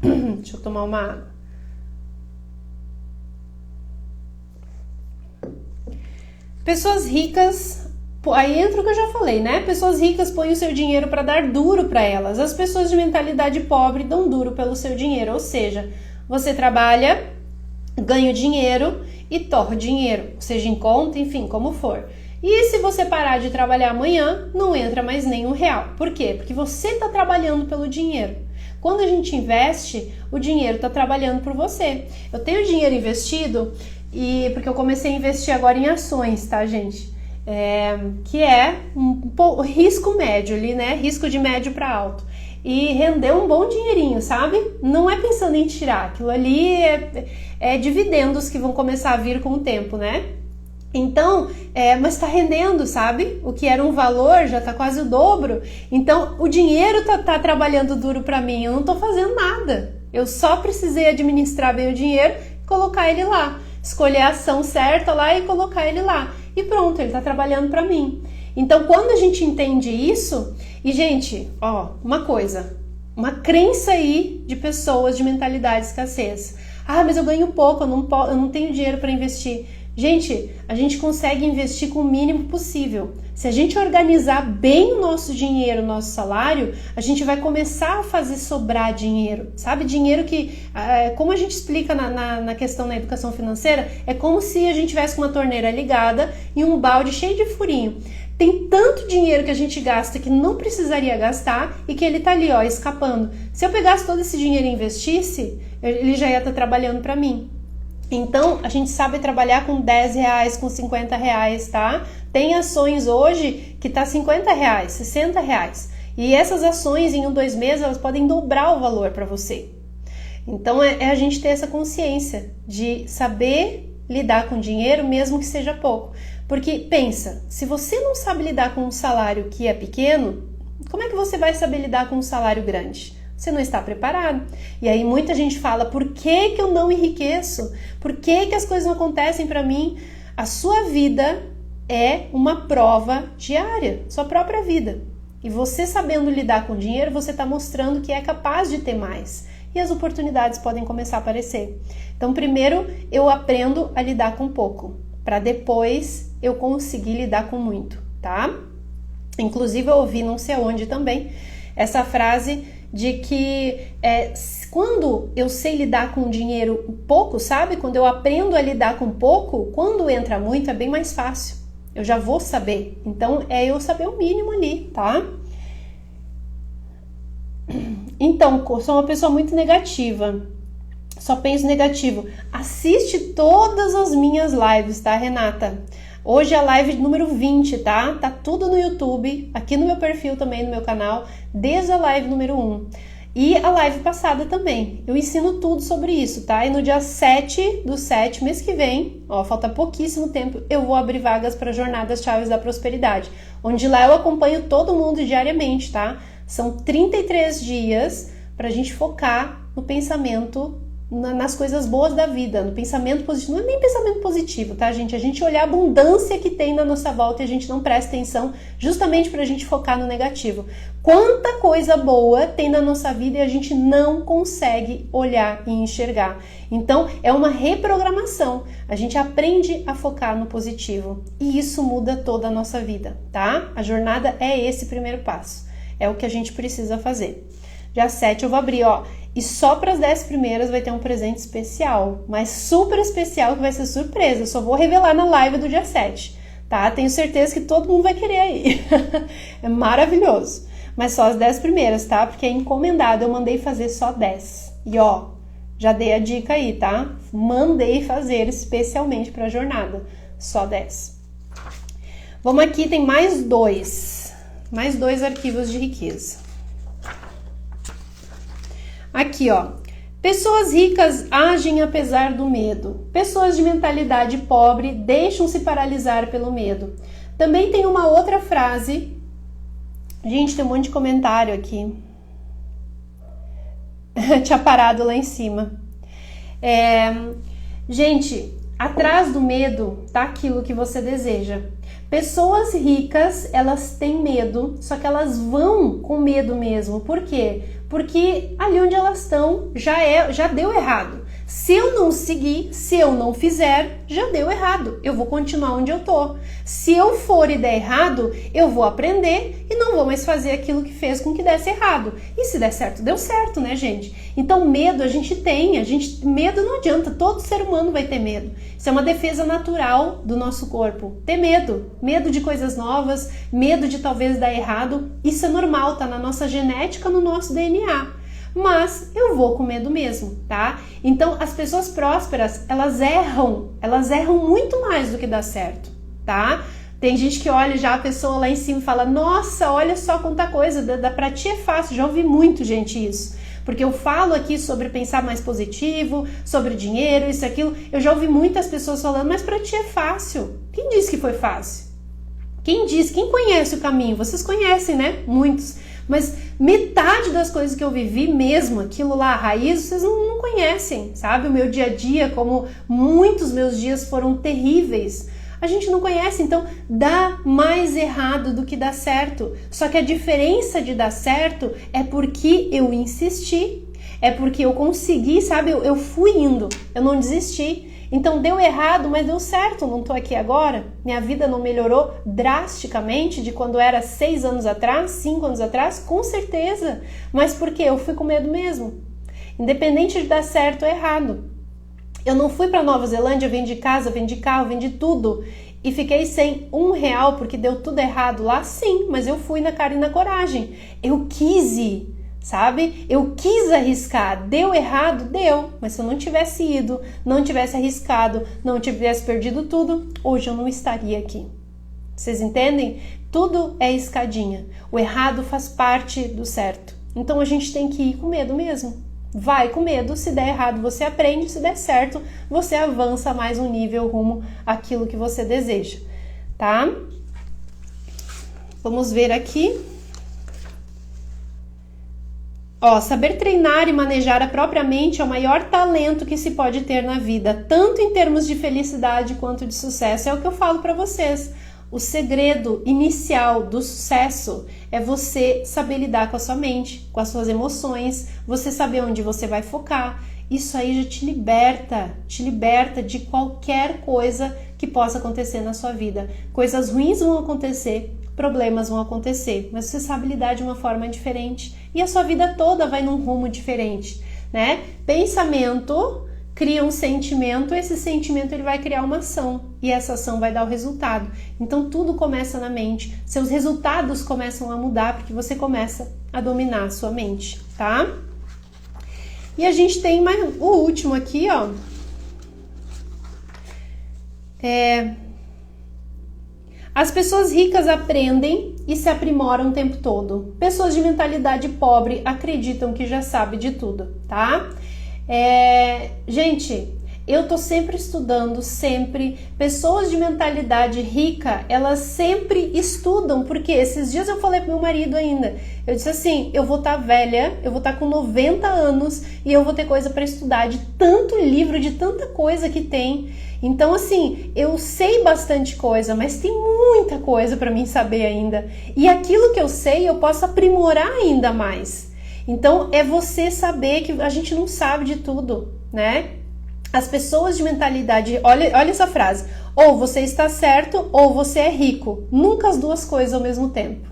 Deixa eu tomar uma água. Pessoas ricas, aí entra o que eu já falei, né? Pessoas ricas põem o seu dinheiro para dar duro para elas. As pessoas de mentalidade pobre dão duro pelo seu dinheiro, ou seja, você trabalha, ganha o dinheiro e torra o dinheiro, seja em conta, enfim, como for. E se você parar de trabalhar amanhã, não entra mais nenhum real. Por quê? Porque você está trabalhando pelo dinheiro. Quando a gente investe, o dinheiro está trabalhando por você. Eu tenho dinheiro investido porque eu comecei a investir agora em ações, tá, gente? Que é um risco médio ali, né? Risco de médio para alto. E rendeu um bom dinheirinho, sabe? Não é pensando em tirar. Aquilo ali é dividendos que vão começar a vir com o tempo, né? Então, mas tá rendendo, sabe? O que era um valor já tá quase o dobro. Então, o dinheiro tá trabalhando duro para mim. Eu não tô fazendo nada. Eu só precisei administrar bem o dinheiro e colocar ele lá. Escolher a ação certa lá e colocar ele lá. E pronto, ele tá trabalhando para mim. Então, quando a gente entende isso... E, gente, ó, uma coisa. Uma crença aí de pessoas de mentalidade de escassez. Ah, mas eu ganho pouco, eu não tenho dinheiro para investir. Gente, a gente consegue investir com o mínimo possível. Se a gente organizar bem o nosso dinheiro, o nosso salário, a gente vai começar a fazer sobrar dinheiro. Sabe? Dinheiro que, como a gente explica na questão da educação financeira, é como se a gente tivesse uma torneira ligada e um balde cheio de furinho. Tem tanto dinheiro que a gente gasta que não precisaria gastar e que ele tá ali, ó, escapando. Se eu pegasse todo esse dinheiro e investisse, ele já ia estar trabalhando para mim. Então, a gente sabe trabalhar com 10 reais, com 50 reais, tá? Tem ações hoje que tá 50 reais, 60 reais. E essas ações, em 1, 2 meses, elas podem dobrar o valor para você. Então, é a gente ter essa consciência de saber lidar com dinheiro, mesmo que seja pouco. Porque, pensa, se você não sabe lidar com um salário que é pequeno, como é que você vai saber lidar com um salário grande? Você não está preparado. E aí muita gente fala, por que eu não enriqueço? Por que as coisas não acontecem para mim? A sua vida é uma prova diária, sua própria vida. E você sabendo lidar com dinheiro, você está mostrando que é capaz de ter mais. E as oportunidades podem começar a aparecer. Então, primeiro eu aprendo a lidar com pouco, para depois eu conseguir lidar com muito, tá? Inclusive eu ouvi não sei onde também essa frase de que quando eu sei lidar com dinheiro pouco, sabe? Quando eu aprendo a lidar com pouco, quando entra muito é bem mais fácil. Eu já vou saber. Então, eu saber o mínimo ali, tá? Então, sou uma pessoa muito negativa. Só penso negativo. Assiste todas as minhas lives, tá, Renata? Hoje é a live número 20, tá? Tá tudo no YouTube, aqui no meu perfil também, no meu canal, desde a live número 1. E a live passada também. Eu ensino tudo sobre isso, tá? E no dia 7/7, mês que vem, ó, falta pouquíssimo tempo, eu vou abrir vagas para Jornadas Chaves da Prosperidade, onde lá eu acompanho todo mundo diariamente, tá? São 33 dias pra gente focar no pensamento, nas coisas boas da vida, no pensamento positivo. Não é nem pensamento positivo, tá, gente? A gente olhar a abundância que tem na nossa volta e a gente não presta atenção justamente pra gente focar no negativo. Quanta coisa boa tem na nossa vida e a gente não consegue olhar e enxergar. Então, é uma reprogramação. A gente aprende a focar no positivo e isso muda toda a nossa vida, tá? A jornada é esse primeiro passo. É o que a gente precisa fazer. Dia 7 eu vou abrir, ó. E só para as 10 primeiras vai ter um presente especial, mas super especial, que vai ser surpresa. Eu só vou revelar na live do dia 7, tá? Tenho certeza que todo mundo vai querer aí. É maravilhoso. Mas só as 10 primeiras, tá? Porque é encomendado, eu mandei fazer só 10. E ó, já dei a dica aí, tá? Mandei fazer especialmente para a jornada. Só 10. Vamos aqui, tem mais 2. Mais 2 arquivos de riqueza. Aqui, ó. Pessoas ricas agem apesar do medo. Pessoas de mentalidade pobre deixam-se paralisar pelo medo. Também tem uma outra frase. Gente, tem um monte de comentário aqui. Tinha parado lá em cima. Gente, atrás do medo tá aquilo que você deseja. Pessoas ricas, elas têm medo, só que elas vão com medo mesmo. Por quê? Porque ali onde elas estão já deu errado. Se eu não seguir, se eu não fizer, já deu errado. Eu vou continuar onde eu tô. Se eu for e der errado, eu vou aprender e não vou mais fazer aquilo que fez com que desse errado. E se der certo, deu certo, né, gente? Então, medo a gente tem. Medo não adianta. Todo ser humano vai ter medo. Isso é uma defesa natural do nosso corpo. Ter medo. Medo de coisas novas, medo de talvez dar errado. Isso é normal, tá na nossa genética, no nosso DNA. Mas eu vou com medo mesmo, tá? Então, as pessoas prósperas, elas erram muito mais do que dá certo, tá? Tem gente que olha já a pessoa lá em cima e fala, nossa, olha só quanta coisa, pra ti é fácil. Já ouvi muito, gente, isso. Porque eu falo aqui sobre pensar mais positivo, sobre dinheiro, isso, aquilo. Eu já ouvi muitas pessoas falando, mas pra ti é fácil. Quem disse que foi fácil? Quem conhece o caminho? Vocês conhecem, né? Muitos. Mas metade das coisas que eu vivi mesmo, aquilo lá, a raiz, vocês não conhecem, sabe? O meu dia a dia, como muitos meus dias foram terríveis, a gente não conhece, então dá mais errado do que dá certo. Só que a diferença de dar certo é porque eu insisti, é porque eu consegui, sabe? Eu fui indo, eu não desisti. Então deu errado, mas deu certo, não tô aqui agora. Minha vida não melhorou drasticamente de quando era 6 anos atrás, 5 anos atrás, com certeza. Mas por quê? Eu fui com medo mesmo. Independente de dar certo ou errado. Eu não fui para Nova Zelândia, vendi casa, vendi carro, vendi tudo e fiquei sem R$1 porque deu tudo errado lá, sim, mas eu fui na cara e na coragem. Eu quis ir. Sabe? Eu quis arriscar, deu errado? Deu, mas se eu não tivesse ido, não tivesse arriscado, não tivesse perdido tudo, hoje eu não estaria aqui. Vocês entendem? Tudo é escadinha. O errado faz parte do certo. Então a gente tem que ir com medo mesmo. Vai com medo, se der errado você aprende, se der certo você avança mais um nível rumo àquilo que você deseja, tá? Vamos ver aqui. Saber treinar e manejar a própria mente é o maior talento que se pode ter na vida, tanto em termos de felicidade quanto de sucesso. É o que eu falo para vocês. O segredo inicial do sucesso é você saber lidar com a sua mente, com as suas emoções, você saber onde você vai focar. Isso aí já te liberta de qualquer coisa que possa acontecer na sua vida. Coisas ruins vão acontecer, problemas vão acontecer, mas você sabe lidar de uma forma diferente e a sua vida toda vai num rumo diferente, né? Pensamento cria um sentimento, esse sentimento ele vai criar uma ação e essa ação vai dar o resultado. Então tudo começa na mente, seus resultados começam a mudar porque você começa a dominar a sua mente, tá? E a gente tem mais o último aqui, ó. As pessoas ricas aprendem e se aprimoram o tempo todo. Pessoas de mentalidade pobre acreditam que já sabe de tudo, tá? Gente, eu tô sempre estudando, sempre. Pessoas de mentalidade rica, elas sempre estudam, porque esses dias eu falei pro meu marido ainda, eu disse assim, eu vou estar velha, eu vou estar com 90 anos e eu vou ter coisa para estudar, de tanto livro, de tanta coisa que tem. Então, assim, eu sei bastante coisa, mas tem muita coisa para mim saber ainda. E aquilo que eu sei, eu posso aprimorar ainda mais. Então, é você saber que a gente não sabe de tudo, né? As pessoas de mentalidade, olha essa frase, ou você está certo ou você é rico. Nunca as duas coisas ao mesmo tempo.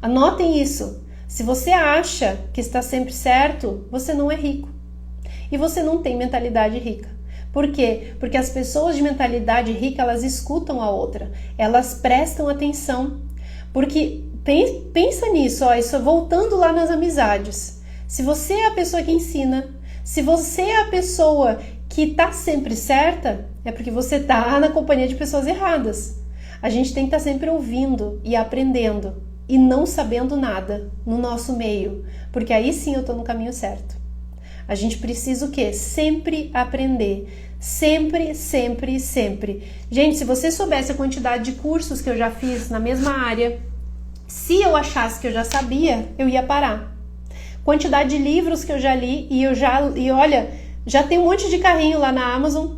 Anotem isso. Se você acha que está sempre certo, você não é rico. E você não tem mentalidade rica. Por quê? Porque as pessoas de mentalidade rica, elas escutam a outra, elas prestam atenção. Porque pensa nisso, isso voltando lá nas amizades. Se você é a pessoa que ensina, se você é a pessoa que tá sempre certa, é porque você tá na companhia de pessoas erradas. A gente tem que estar sempre ouvindo e aprendendo e não sabendo nada no nosso meio, porque aí sim eu tô no caminho certo. A gente precisa o quê? Sempre aprender. Sempre, sempre, sempre. Gente, se você soubesse a quantidade de cursos que eu já fiz na mesma área, se eu achasse que eu já sabia, eu ia parar. Quantidade de livros que eu já li e olha, já tem um monte de carrinho lá na Amazon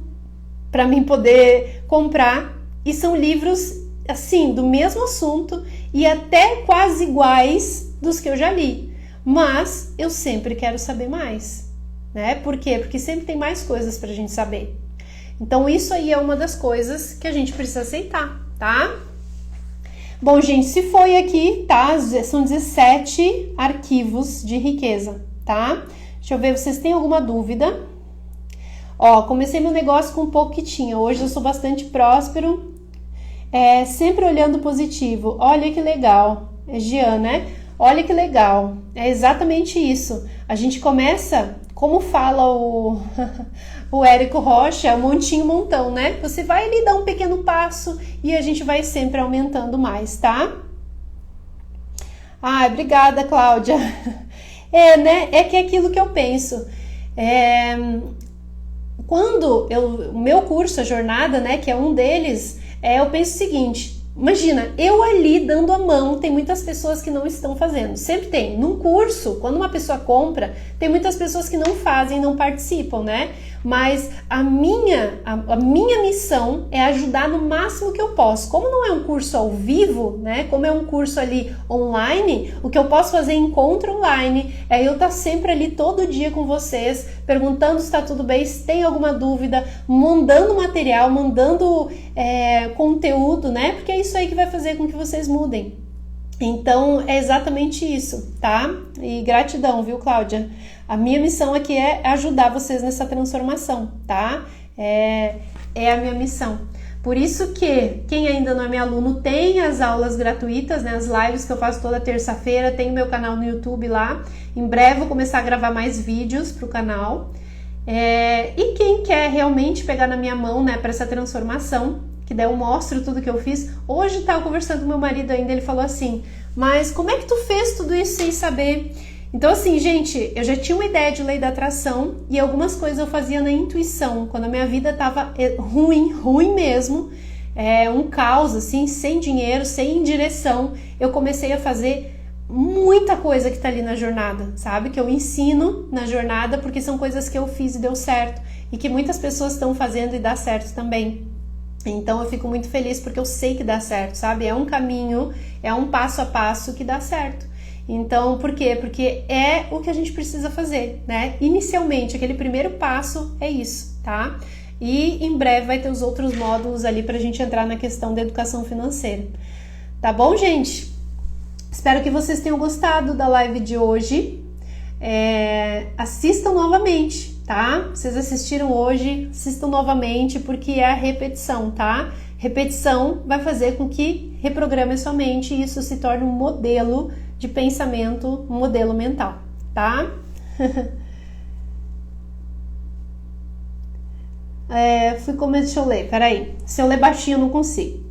para mim poder comprar e são livros assim, do mesmo assunto e até quase iguais dos que eu já li. Mas eu sempre quero saber mais, né? Por quê? Porque sempre tem mais coisas pra gente saber. Então isso aí é uma das coisas que a gente precisa aceitar, tá? Bom, gente, se foi aqui, tá? São 17 arquivos de riqueza, tá? Deixa eu ver, vocês têm alguma dúvida? Ó, comecei meu negócio com pouco que tinha. Hoje eu sou bastante próspero. Sempre olhando positivo. Olha que legal. É Gian, né? Olha que legal. É exatamente isso. A gente começa, como fala o Érico Rocha, montinho, montão, né? Você vai ali dar um pequeno passo e a gente vai sempre aumentando mais, tá? Ah, obrigada, Cláudia. Né? É que é aquilo que eu penso. Quando o meu curso, a jornada, né, que é um deles, eu penso o seguinte: imagina, eu ali dando a mão, tem muitas pessoas que não estão fazendo. Sempre tem. Num curso, quando uma pessoa compra, tem muitas pessoas que não fazem, não participam, né? Mas a minha missão é ajudar no máximo que eu posso. Como não é um curso ao vivo, né? Como é um curso ali online, o que eu posso fazer em encontro online é eu estar sempre ali todo dia com vocês, perguntando se está tudo bem, se tem alguma dúvida, mandando material, mandando conteúdo, né? Porque é isso aí que vai fazer com que vocês mudem. Então, é exatamente isso, tá? E gratidão, viu, Cláudia? A minha missão aqui é ajudar vocês nessa transformação, tá? É a minha missão. Por isso que quem ainda não é meu aluno tem as aulas gratuitas, né? As lives que eu faço toda terça-feira, tem o meu canal no YouTube lá. Em breve vou começar a gravar mais vídeos pro canal. E quem quer realmente pegar na minha mão, né, para essa transformação, que daí eu mostro tudo que eu fiz. Hoje tava conversando com meu marido ainda, ele falou assim: mas como é que tu fez tudo isso sem saber? Então assim, gente, eu já tinha uma ideia de lei da atração e algumas coisas eu fazia na intuição, quando a minha vida tava ruim mesmo, um caos assim, sem dinheiro, sem direção, eu comecei a fazer muita coisa que tá ali na jornada, sabe? Que eu ensino na jornada, porque são coisas que eu fiz e deu certo, e que muitas pessoas estão fazendo e dá certo também. Então eu fico muito feliz porque eu sei que dá certo, sabe? É um caminho, é um passo a passo que dá certo. Então, por quê? Porque é o que a gente precisa fazer, né? Inicialmente, aquele primeiro passo é isso, tá? E em breve vai ter os outros módulos ali pra gente entrar na questão da educação financeira. Tá bom, gente? Espero que vocês tenham gostado da live de hoje. Assistam novamente, tá? Vocês assistiram hoje, assistam novamente, porque é a repetição, tá? Repetição vai fazer com que reprograme a sua mente e isso se torne um modelo de pensamento, um modelo mental, tá? Deixa eu ler, peraí. Se eu ler baixinho eu não consigo.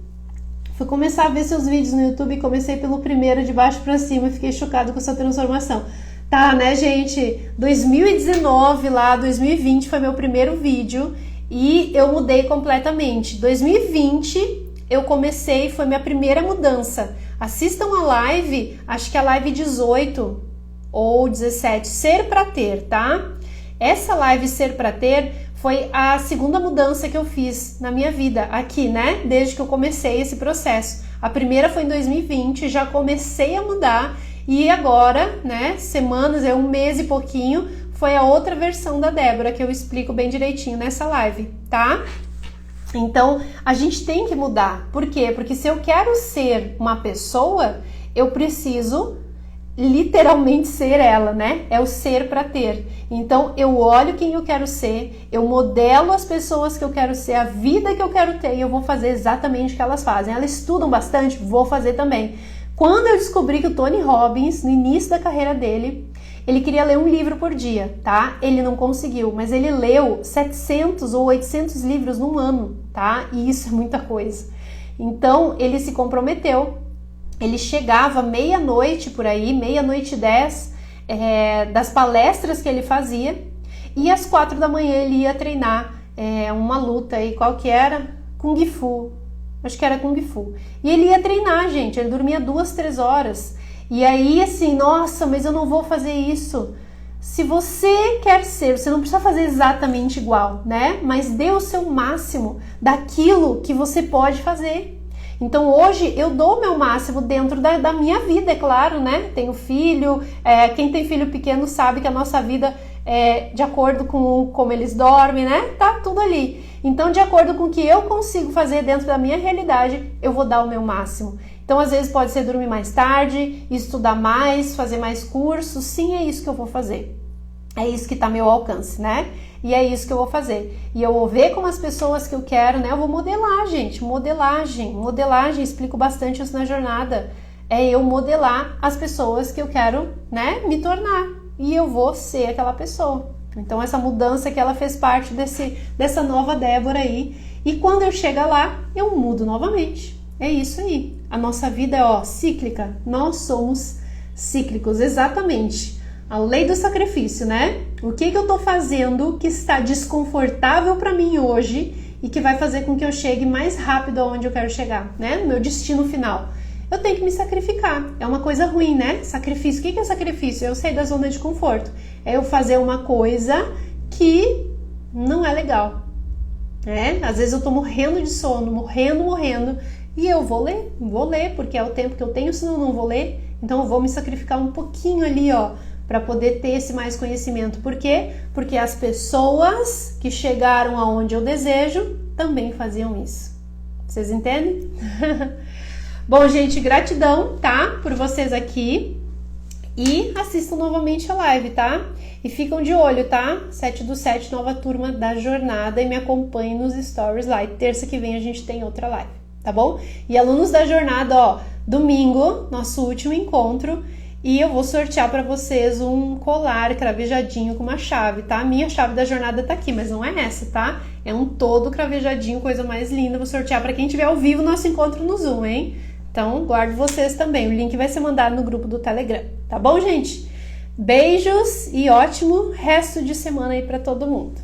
Fui começar a ver seus vídeos no YouTube e comecei pelo primeiro de baixo pra cima e fiquei chocado com essa transformação. Tá, né, gente? 2019 lá, 2020 foi meu primeiro vídeo e eu mudei completamente. 2020 eu comecei, foi minha primeira mudança. Assistam a live, acho que a live 18 ou 17, Ser pra Ter, tá? Essa live Ser pra Ter foi a segunda mudança que eu fiz na minha vida aqui, né? Desde que eu comecei esse processo. A primeira foi em 2020, já comecei a mudar e agora, né, semanas, um mês e pouquinho, foi a outra versão da Débora que eu explico bem direitinho nessa live, tá? Então, a gente tem que mudar. Por quê? Porque se eu quero ser uma pessoa, eu preciso literalmente ser ela, né? É o ser para ter. Então, eu olho quem eu quero ser, eu modelo as pessoas que eu quero ser, a vida que eu quero ter e eu vou fazer exatamente o que elas fazem. Elas estudam bastante? Vou fazer também. Quando eu descobri que o Tony Robbins, no início da carreira dele, ele queria ler um livro por dia, tá? Ele não conseguiu, mas ele leu 700 ou 800 livros num ano, tá? E isso é muita coisa. Então, ele se comprometeu. Ele chegava meia-noite por aí, meia-noite 10, das palestras que ele fazia, e às 4 da manhã ele ia treinar uma luta aí, qual que era? Kung Fu. Acho que era Kung Fu. E ele ia treinar, gente, ele dormia 2, 3 horas. E aí, assim, nossa, mas eu não vou fazer isso. Se você quer ser, você não precisa fazer exatamente igual, né? Mas dê o seu máximo daquilo que você pode fazer. Então hoje eu dou o meu máximo dentro da minha vida, é claro, né? Tenho filho, quem tem filho pequeno sabe que a nossa vida é de acordo com como eles dormem, né? Tá tudo ali. Então, de acordo com o que eu consigo fazer dentro da minha realidade, eu vou dar o meu máximo. Então, às vezes pode ser dormir mais tarde, estudar mais, fazer mais cursos. Sim, é isso que eu vou fazer. É isso que está ao meu alcance, né? E é isso que eu vou fazer. E eu vou ver com as pessoas que eu quero, né? Eu vou modelar, gente. Modelagem, explico bastante isso na jornada. É eu modelar as pessoas que eu quero, né? Me tornar. E eu vou ser aquela pessoa. Então, essa mudança que ela fez parte dessa nova Débora aí. E quando eu chegar lá, eu mudo novamente. É isso aí. A nossa vida é, cíclica. Nós somos cíclicos, exatamente. A lei do sacrifício, né? O que eu tô fazendo que está desconfortável para mim hoje e que vai fazer com que eu chegue mais rápido aonde eu quero chegar, né? No meu destino final. Eu tenho que me sacrificar. É uma coisa ruim, né? Sacrifício. O que é sacrifício? Eu sair da zona de conforto. É eu fazer uma coisa que não é legal. Às vezes eu tô morrendo de sono, morrendo, e eu vou ler, porque é o tempo que eu tenho, senão eu não vou ler. Então eu vou me sacrificar um pouquinho ali, para poder ter esse mais conhecimento. Por quê? Porque as pessoas que chegaram aonde eu desejo também faziam isso. Vocês entendem? Bom, gente, gratidão, tá? Por vocês aqui. E assistam novamente a live, tá? E ficam de olho, tá? 7/7, nova turma da jornada. E me acompanhem nos stories lá. E terça que vem a gente tem outra live, tá bom? E alunos da jornada, domingo, nosso último encontro. E eu vou sortear para vocês um colar cravejadinho com uma chave, tá? A minha chave da jornada tá aqui, mas não é essa, tá? É um todo cravejadinho, coisa mais linda. Vou sortear para quem estiver ao vivo nosso encontro no Zoom, hein? Então, guardo vocês também. O link vai ser mandado no grupo do Telegram, tá bom, gente? Beijos e ótimo resto de semana aí para todo mundo.